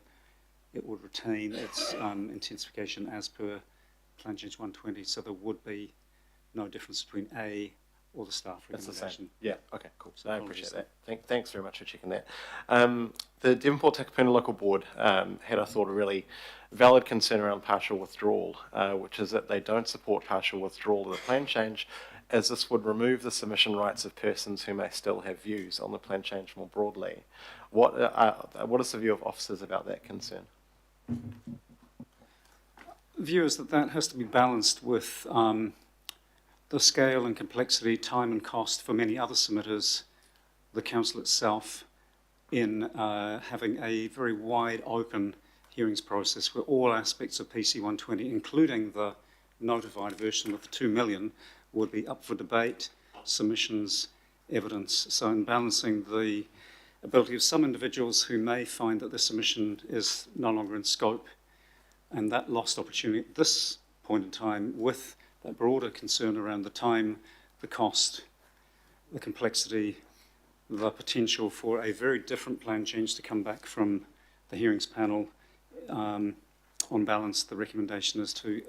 it would retain its intensification as per Plan Change 120, so there would be no difference between A or the staff It's recommendation. the same. Yeah, okay, cool. So I apologies appreciate that. Thanks very much for checking that. The Devonport Takapuna Local Board had, I thought, a really valid concern around partial withdrawal, which is that they don't support partial withdrawal of the plan change, as this would remove the submission rights of persons who may still have views on the plan change more broadly. What is the view of officers about that concern? The view is that that has to be balanced with the scale and complexity, time and cost for many other submitters, the council itself, in having a very wide open hearings process where all aspects of PC 120, including the notified version of the 2 million, would be up for debate, submissions, evidence. So in balancing the ability of some individuals who may find that the submission is no longer in scope and that lost opportunity at this point in time with that broader concern around the time, the cost, the complexity, the potential for a very different plan change to come back from the hearings panel. On balance, the recommendation is to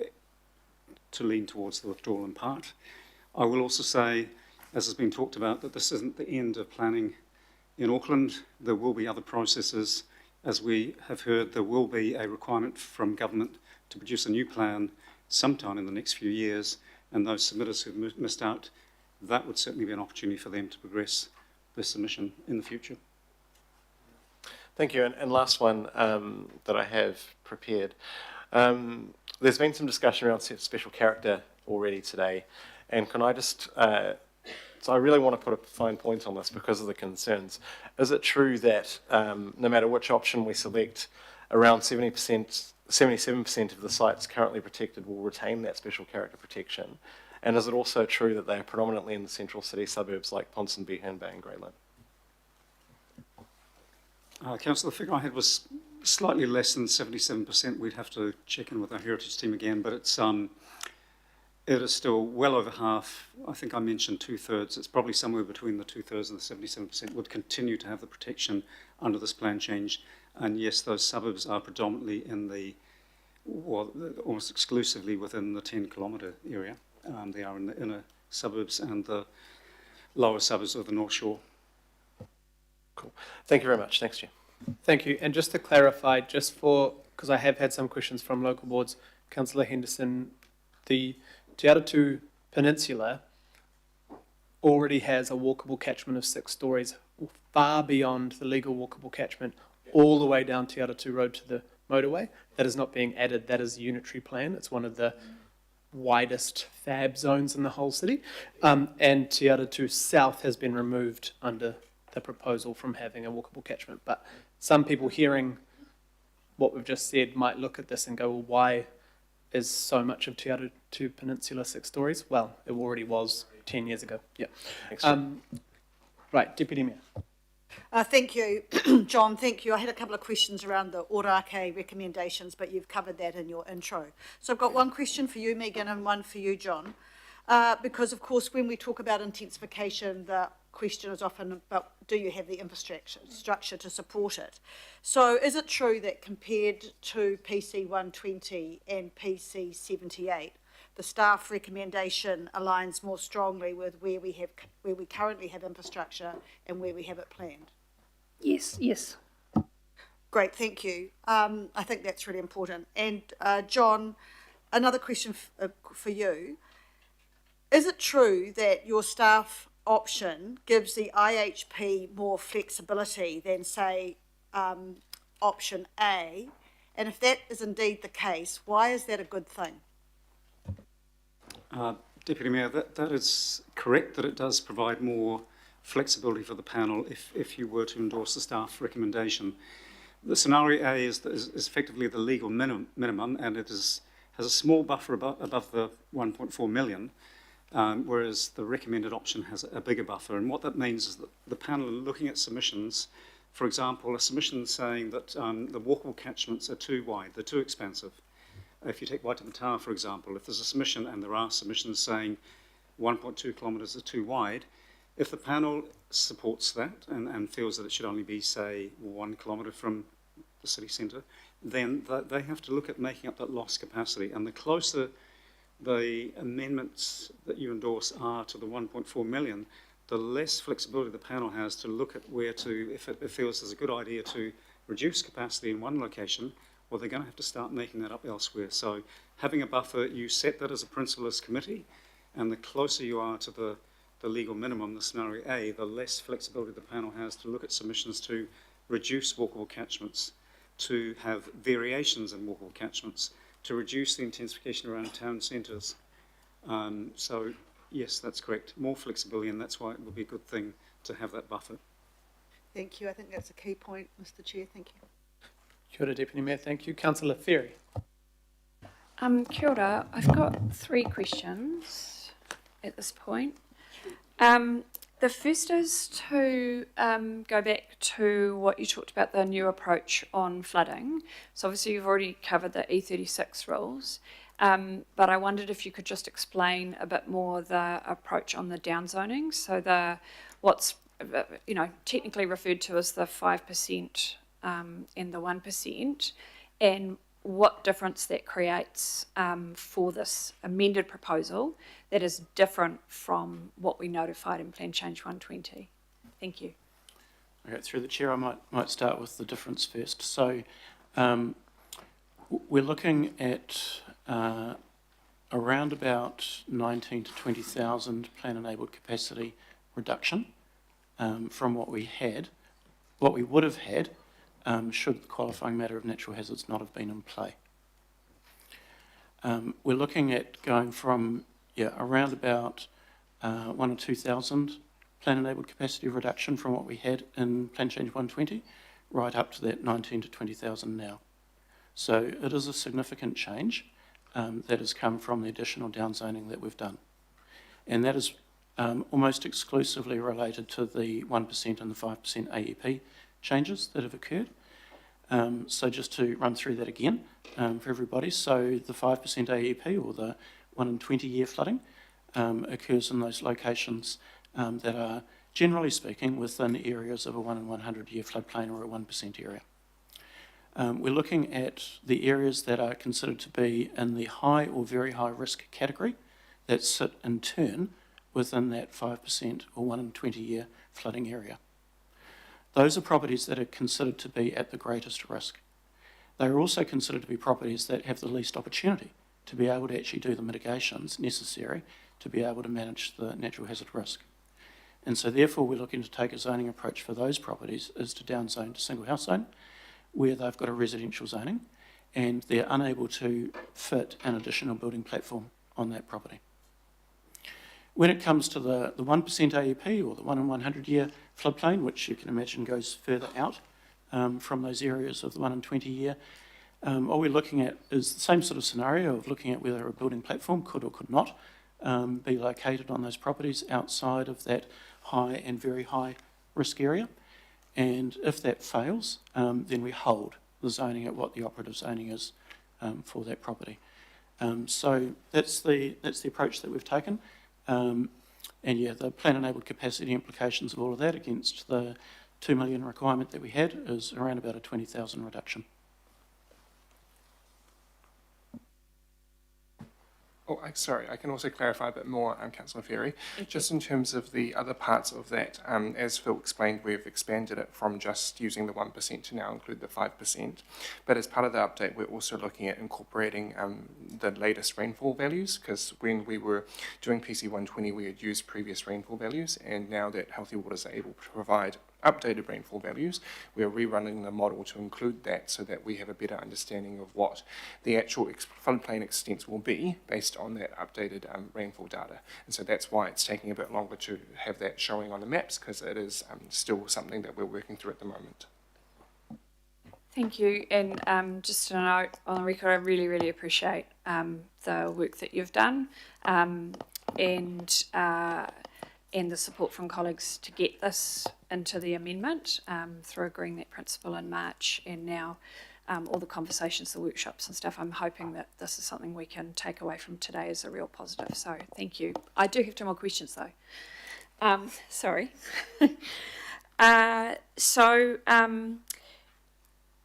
lean towards the withdrawal in part. I will also say, as has been talked about, that this isn't the end of planning in Auckland. There will be other processes. As we have heard, there will be a requirement from government to produce a new plan sometime in the next few years, and those submitters who've missed out, that would certainly be an opportunity for them to progress their submission in the future. Thank you. And last one that I have prepared. There's been some discussion around special character already today, and can I just, so I really want to put a fine point on this because of the concerns. Is it true that no matter which option we select, around 77% of the sites currently protected will retain that special character protection? And is it also true that they are predominantly in the central city suburbs like Ponsonby, Herne Bay and Greyland? Councillor, the figure I had was slightly less than 77%. We'd have to check in with our heritage team again, but it is still well over half. I think I mentioned 2/3. It's probably somewhere between the 2/3 and the 77% would continue to have the protection under this plan change. And yes, those suburbs are predominantly in almost exclusively within the 10-kilometre area. They are in the inner suburbs and the lower suburbs of the North Shore. Cool. Thank you very much. Thanks, Chair. Thank you. And just to clarify, because I have had some questions from local boards, Councillor Henderson, the Te Aratū Peninsula already has a walkable catchment of 6 stories, far beyond the legal walkable catchment, all the way down Te Aratū Road to the motorway. That is not being added. That is a unitary plan. It's one of the widest fab zones in the whole city. And Te Aratū South has been removed under the proposal from having a walkable catchment. But some people hearing what we've just said might look at this and go, well, why is so much of Te Aratū Peninsula 6 stories? Well, it already was 10 years ago. Yeah. Right, Deputy Mayor. Thank you, John. Thank you. I had a couple of questions around the Ōrākei recommendations, but you've covered that in your intro. So I've got one question for you, Megan, and one for you, John. Because, of course, when we talk about intensification, the question is often about, do you have the infrastructure to support it? So is it true that compared to PC 120 and PC 78, the staff recommendation aligns more strongly with where we currently have infrastructure and where we have it planned? Yes. Great, thank you. I think that's really important. And John, another question for you. Is it true that your staff option gives the IHP more flexibility than, say, option A? And if that is indeed the case, why is that a good thing? Deputy Mayor, that is correct, that it does provide more flexibility for the panel if you were to endorse the staff recommendation. The scenario A is effectively the legal minimum, and it has a small buffer above the 1.4 million, whereas the recommended option has a bigger buffer. And what that means is that the panel are looking at submissions, for example, a submission saying that the walkable catchments are too wide, they're too expansive. If you take Waitemata, for example, if there's a submission and there are submissions saying 1.2 kilometres are too wide, if the panel supports that and feels that it should only be, say, 1 kilometre from the city centre, then they have to look at making up that lost capacity. And the closer the amendments that you endorse are to the 1.4 million, the less flexibility the panel has to look at where to, if it feels there's a good idea to reduce capacity in one location, well, they're going to have to start making that up elsewhere. So having a buffer, you set that as a principalist committee, and the closer you are to the legal minimum, the scenario A, the less flexibility the panel has to look at submissions to reduce walkable catchments, to have variations in walkable catchments, to reduce the intensification around town centres. So yes, that's correct. More flexibility, and that's why it would be a good thing to have that buffer. Thank you. I think that's a key point, Mr. Chair. Thank you. Kia ora, Deputy Mayor. Thank you. Councillor Ferry. Kia ora. I've got 3 questions at this point. The first is to go back to what you talked about, the new approach on flooding. So obviously you've already covered the E36 rules, but I wondered if you could just explain a bit more the approach on the downzoning. So what's technically referred to as the 5% and the 1%, and what difference that creates for this amended proposal that is different from what we notified in Plan Change 120. Thank you. Okay, through the chair, I might start with the difference first. So we're looking at around about 19 to 20,000 plan-enabled capacity reduction from what we would have had should the qualifying matter of natural hazards not have been in play. We're looking at going from around about 1,000 or 2,000 plan-enabled capacity reduction from what we had in Plan Change 120, right up to that 19 to 20,000 now. So it is a significant change that has come from the additional downzoning that we've done. And that is almost exclusively related to the 1% and the 5% AEP changes that have occurred. So just to run through that again for everybody. So the 5% AEP, or the 1 in 20 year flooding, occurs in those locations that are, generally speaking, within areas of a 1 in 100 year floodplain or a 1% area. We're looking at the areas that are considered to be in the high or very high risk category that sit in turn within that 5% or 1 in 20 year flooding area. Those are properties that are considered to be at the greatest risk. They are also considered to be properties that have the least opportunity to be able to actually do the mitigations necessary to be able to manage the natural hazard risk. And so therefore we're looking to take a zoning approach for those properties is to downzone to single house zone, where they've got a residential zoning and they're unable to fit an additional building platform on that property. When it comes to the 1% AEP, or the 1 in 100 year floodplain, which you can imagine goes further out from those areas of the 1 in 20 year, what we're looking at is the same sort of scenario of looking at whether a building platform could or could not be located on those properties outside of that high and very high risk area. And if that fails, then we hold the zoning at what the operative zoning is for that property. So that's the approach that we've taken. And yeah, the plan-enabled capacity implications of all of that against the 2 million requirement that we had is around about a 20,000 reduction. Oh, sorry, I can also clarify a bit more, Councillor Ferry. Just in terms of the other parts of that, as Phil explained, we've expanded it from just using the 1% to now include the 5%. But as part of the update, we're also looking at incorporating the latest rainfall values, because when we were doing PC 120, we had used previous rainfall values, and now that Healthy Waters are able to provide updated rainfall values, we are rerunning the model to include that so that we have a better understanding of what the actual floodplain extents will be based on that updated rainfall data. And so that's why it's taking a bit longer to have that showing on the maps, because it is still something that we're working through at the moment. Thank you. And just a note on the record, I really, really appreciate the work that you've done and the support from colleagues to get this into the amendment through agreeing that principle in March, and now all the conversations, the workshops and stuff. I'm hoping that this is something we can take away from today as a real positive. So thank you. I do have 2 more questions though. Sorry.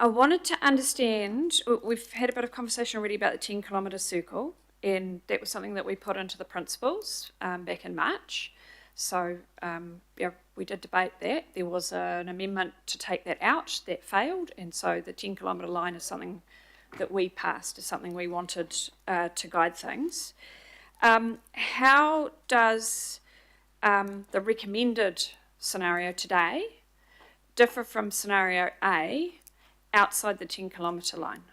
I wanted to understand, we've had a bit of conversation already about the 10 kilometre circle, and that was something that we put into the principles back in March. So yeah, we did debate that. There was an amendment to take that out that failed, and so the 10 kilometre line is something that we passed, is something we wanted to guide things. How does the recommended scenario today differ from scenario A outside the 10 kilometre line?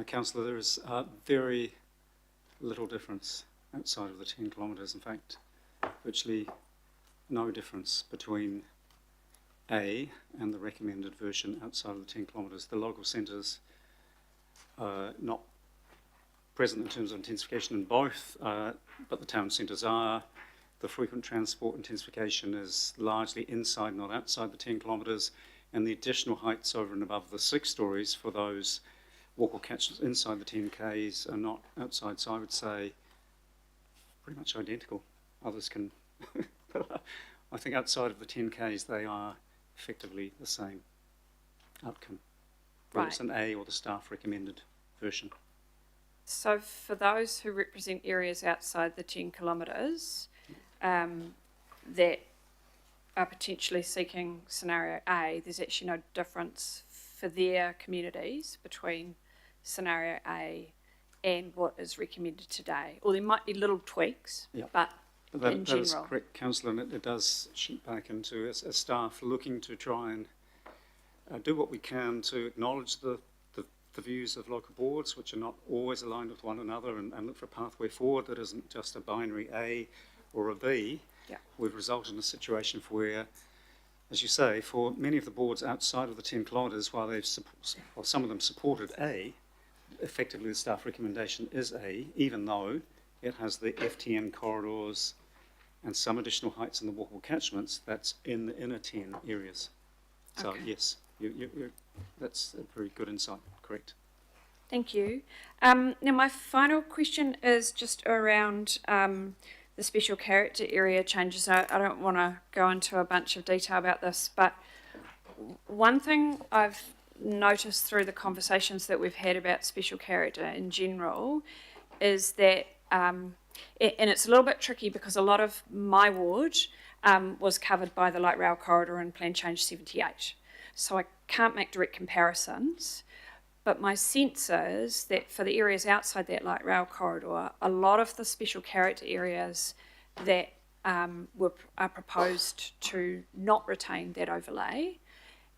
Councillor, there is very little difference outside of the 10 kilometres. In fact, virtually no difference between A and the recommended version outside of the 10 kilometres. The local centres are not present in terms of intensification in both, but the town centres are. The frequent transport intensification is largely inside, not outside the 10 kilometres, and the additional heights over and above the 6 stories for those walk-or catchments inside the 10 Ks are not outside. So I would say pretty much identical. Others can, but I think outside of the 10 Ks they are effectively the same outcome, whether it's an A or the staff recommended version. So for those who represent areas outside the 10 kilometres that are potentially seeking scenario A, there's actually no difference for their communities between scenario A and what is recommended today. Or there might be little tweaks, but in general. That is correct, Councillor, and it does sheet back into as staff looking to try and do what we can to acknowledge the views of local boards, which are not always aligned with one another, and look for a pathway forward that isn't just a binary A or a B. Yeah. We've resulted in a situation where, as you say, for many of the boards outside of the 10 kilometres, while some of them supported A, effectively the staff recommendation is A, even though it has the FTN corridors and some additional heights in the walkable catchments that's in the inner 10 areas. So yes, that's a very good insight, correct. Thank you. Now my final question is just around the special character area changes. I don't want to go into a bunch of detail about this, but one thing I've noticed through the conversations that we've had about special character in general is that, and it's a little bit tricky because a lot of my ward was covered by the light rail corridor in Plan Change 78. So I can't make direct comparisons, but my sense is that for the areas outside that light rail corridor, a lot of the special character areas that are proposed to not retain that overlay,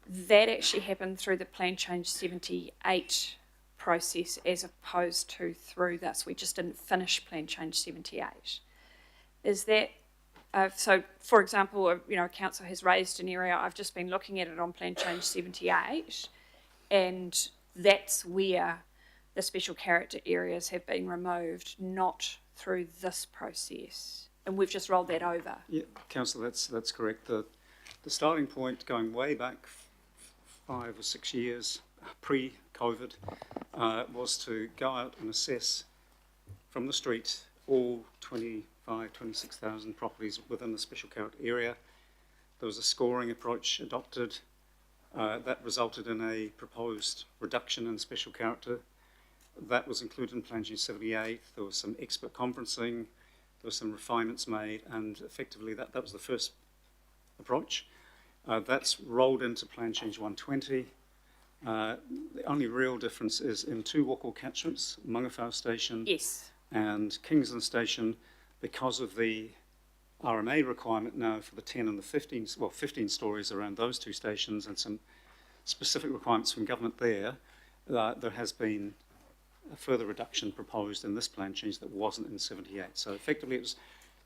that actually happened through the Plan Change 78 process as opposed to through this. We just didn't finish Plan Change 78. Is that, so for example, a council has raised an area, I've just been looking at it on Plan Change 78, and that's where the special character areas have been removed, not through this process. And we've just rolled that over. Yeah, Councillor, that's correct. The starting point going way back 5 or 6 years pre-COVID was to go out and assess from the street all 26,000 properties within the special character area. There was a scoring approach adopted that resulted in a proposed reduction in special character. That was included in Plan Change 78. There was some expert conferencing, there were some refinements made, and effectively that was the first approach. That's rolled into Plan Change 120. The only real difference is in 2 walkable catchments, Mangawhau Station and Kingsland Station, because of the RMA requirement now for the 10 and the 15 stories around those 2 stations and some specific requirements from government there, there has been a further reduction proposed in this plan change that wasn't in 78. So effectively it was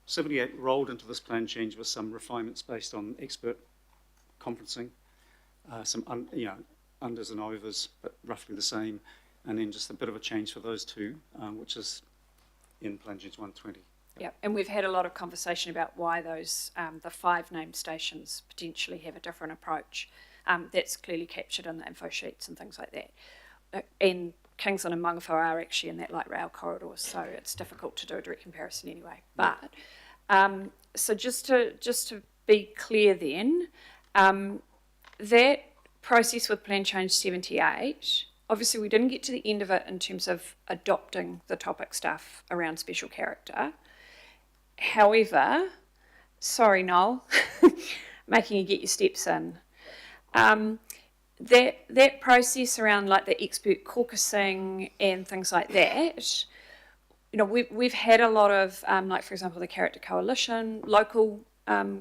78 rolled into this plan change with some refinements based on expert conferencing, some unders and overs, but roughly the same, and then just a bit of a change for those 2, which is in Plan Change 120. Yeah, and we've had a lot of conversation about why those, the 5 named stations potentially have a different approach. That's clearly captured in the info sheets and things like that. And Kingsland and Mangawhau are actually in that light rail corridor, so it's difficult to do a direct comparison anyway. But so just to be clear then, that process with Plan Change 78, obviously we didn't get to the end of it in terms of adopting the topic stuff around special character. However, sorry Noel, making you get your steps in. That process around like the expert caucusing and things like that, you know, we've had a lot of, like for example, the Character Coalition, local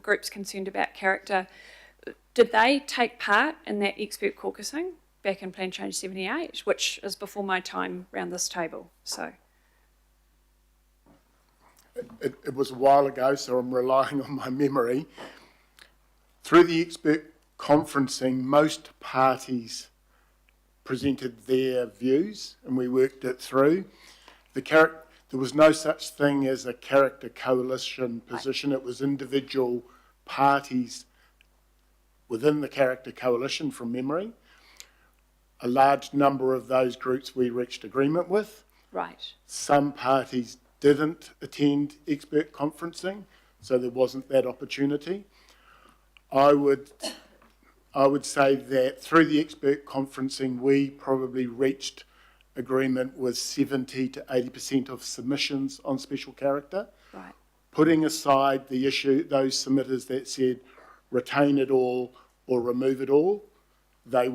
groups concerned about character. Did they take part in that expert caucusing back in Plan Change 78, which is before my time around this table? So it was a while ago, so I'm relying on my memory. Through the expert conferencing, most parties presented their views and we worked it through. There was no such thing as a character coalition position. It was individual parties within the character coalition from memory. A large number of those groups we reached agreement with. Right. Some parties didn't attend expert conferencing, so there wasn't that opportunity. I would say that through the expert conferencing, we probably reached agreement with 70 to 80% of submissions on special character. Right. Putting aside the issue, those submitters that said retain it all or remove it all, there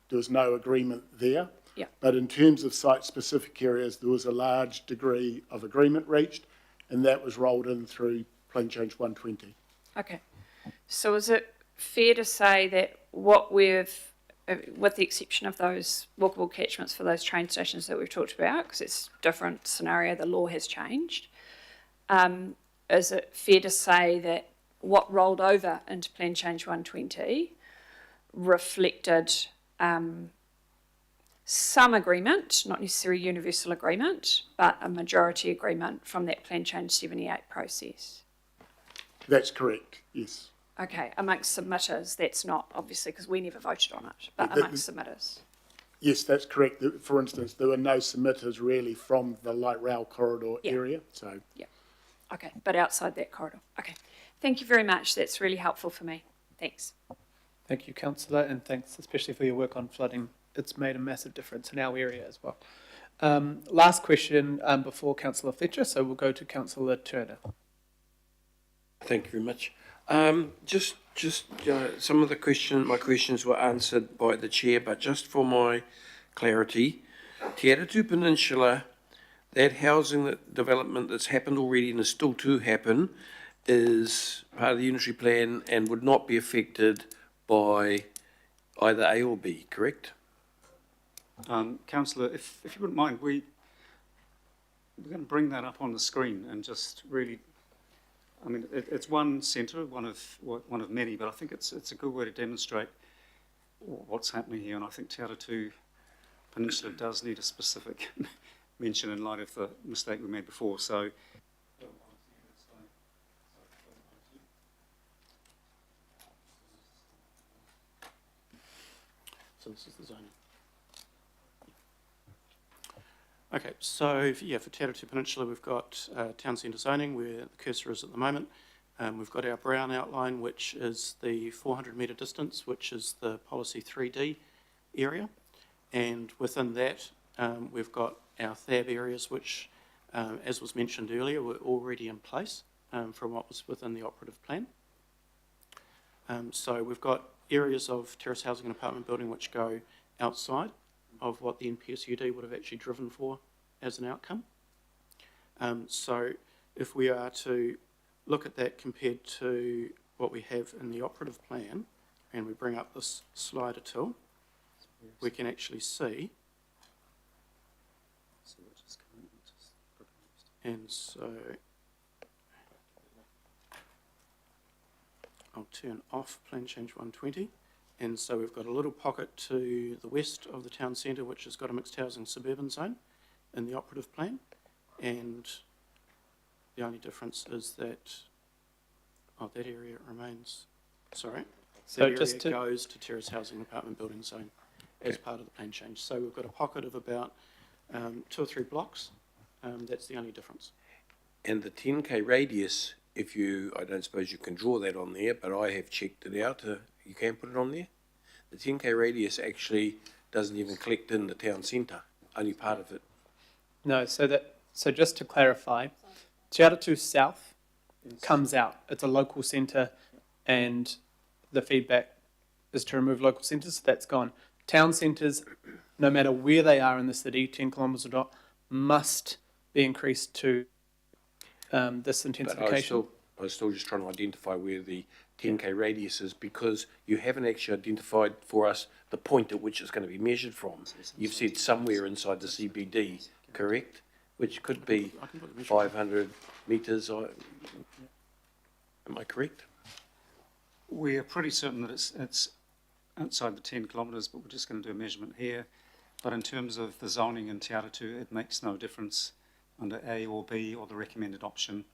was no agreement there. Yeah. But in terms of site-specific areas, there was a large degree of agreement reached, and that was rolled in through Plan Change 120. Okay. So is it fair to say that what we've, with the exception of those walkable catchments for those train stations that we've talked about, because it's a different scenario, the law has changed, is it fair to say that what rolled over into Plan Change 120 reflected some agreement, not necessarily universal agreement, but a majority agreement from that Plan Change 78 process? That's correct, yes. Okay, amongst submitters, that's not obviously because we never voted on it, but amongst submitters. Yes, that's correct. For instance, there were no submitters really from the light rail corridor area. So. Yeah. Okay, but outside that corridor. Okay. Thank you very much. That's really helpful for me. Thanks. Thank you, Councillor, and thanks especially for your work on flooding. It's made a massive difference in our area as well. Last question before Councillor Fletcher, so we'll go to Councillor Turner. Thank you very much. Just some of my questions were answered by the chair, but just for my clarity, Te Atatu Peninsula, that housing development that's happened already and is still to happen, is part of the unitary plan and would not be affected by either A or B, correct? Councillor, if you wouldn't mind, we're going to bring that up on the screen and just really. I mean, it's one centre, one of many, but I think it's a good way to demonstrate what's happening here. And I think Te Atatu Peninsula does need a specific mention in light of the mistake we made before. So. So this is the zoning. Okay, so yeah, for Te Atatu Peninsula, we've got town centre zoning where the cursor is at the moment. We've got our brown outline, which is the 400 metre distance, which is the policy 3D area. And within that, we've got our THAB areas, which, as was mentioned earlier, were already in place from what was within the operative plan. So we've got areas of terrace housing and apartment building which go outside of what the NPSUD would have actually driven for as an outcome. So if we are to look at that compared to what we have in the operative plan, and we bring up this slider tool, we can actually see. And so I'll turn off Plan Change 120. And so we've got a little pocket to the west of the town centre which has got a mixed housing suburban zone in the operative plan. And the only difference is that, that area remains, sorry, So that just area goes to terrace housing apartment building zone as part of the plan change. So we've got a pocket of about 2 or 3 blocks. That's the only difference. And the 10K radius, I don't suppose you can draw that on there, but I have checked it out you can put it on there. The 10K radius actually doesn't even collect in the town centre, only part of it. No, so just to clarify, Te Aratu South comes out. It's a local centre, and the feedback is to remove local centres, so that's gone. Town centres, no matter where they are in the city, 10 kilometres or not, must be increased to this intensification. I was still just trying to identify where the 10K radius is, because you haven't actually identified for us the point at which it's going to be measured from. You've said somewhere inside the CBD, correct? Which could be 500 metres. Am I correct? We're pretty certain that it's outside the 10 kilometres, but we're just going to do a measurement here. But in terms of the zoning in Te Aratu, it makes no difference under A or B or the recommended option.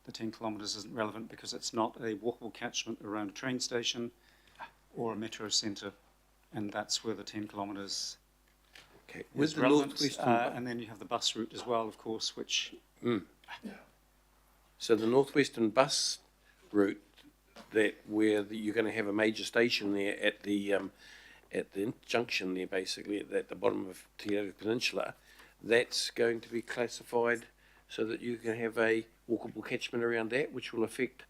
The 10 kilometres isn't relevant because it's not a walkable catchment around a train station or a metro centre, and that's where the 10 kilometres is relevant. And then you have the bus route as well, of course, which... So the northwestern bus route, you're going to have a major station there at the junction there, basically at the bottom of Te Aratu Peninsula, that's going to be classified so that you can have a walkable catchment around that, which will affect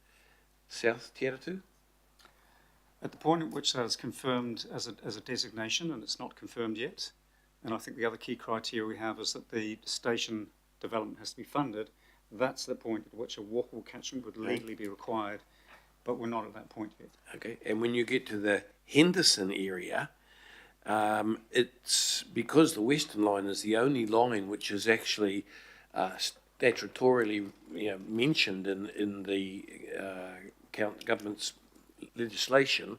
South Te Aratu? At the point at which that is confirmed as a designation, and it's not confirmed yet, and I think the other key criteria we have is that the station development has to be funded, that's the point at which a walkable catchment would legally be required, but we're not at that point yet. Okay, and when you get to the Henderson area, it's because the Western Line is the only line which is actually statutorily mentioned in the government's legislation,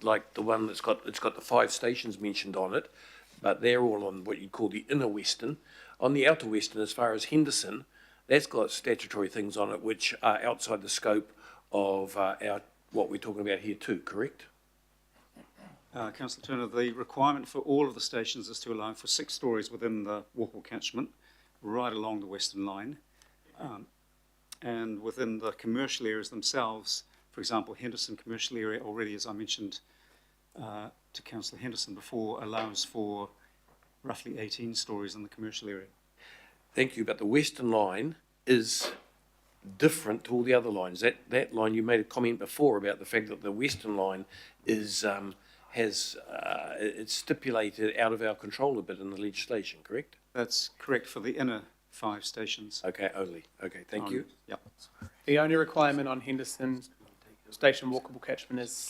like the one it's got the 5 stations mentioned on it, but they're all on what you call the inner Western. On the outer Western, as far as Henderson, that's got statutory things on it which are outside the scope of what we're talking about here too, correct? Councillor Turner, the requirement for all of the stations is to allow for 6 stories within the walkable catchment, right along the Western Line. And within the commercial areas themselves, for example, Henderson commercial area already, as I mentioned to Councillor Henderson before, allows for roughly 18 stories in the commercial area. Thank you, but the Western Line is different to all the other lines. That line, you made a comment before about the fact that the Western Line is it's stipulated out of our control a bit in the legislation, correct? That's correct for the inner 5 stations. Okay, only. Okay, thank you. Yep. The only requirement on Henderson station walkable catchment is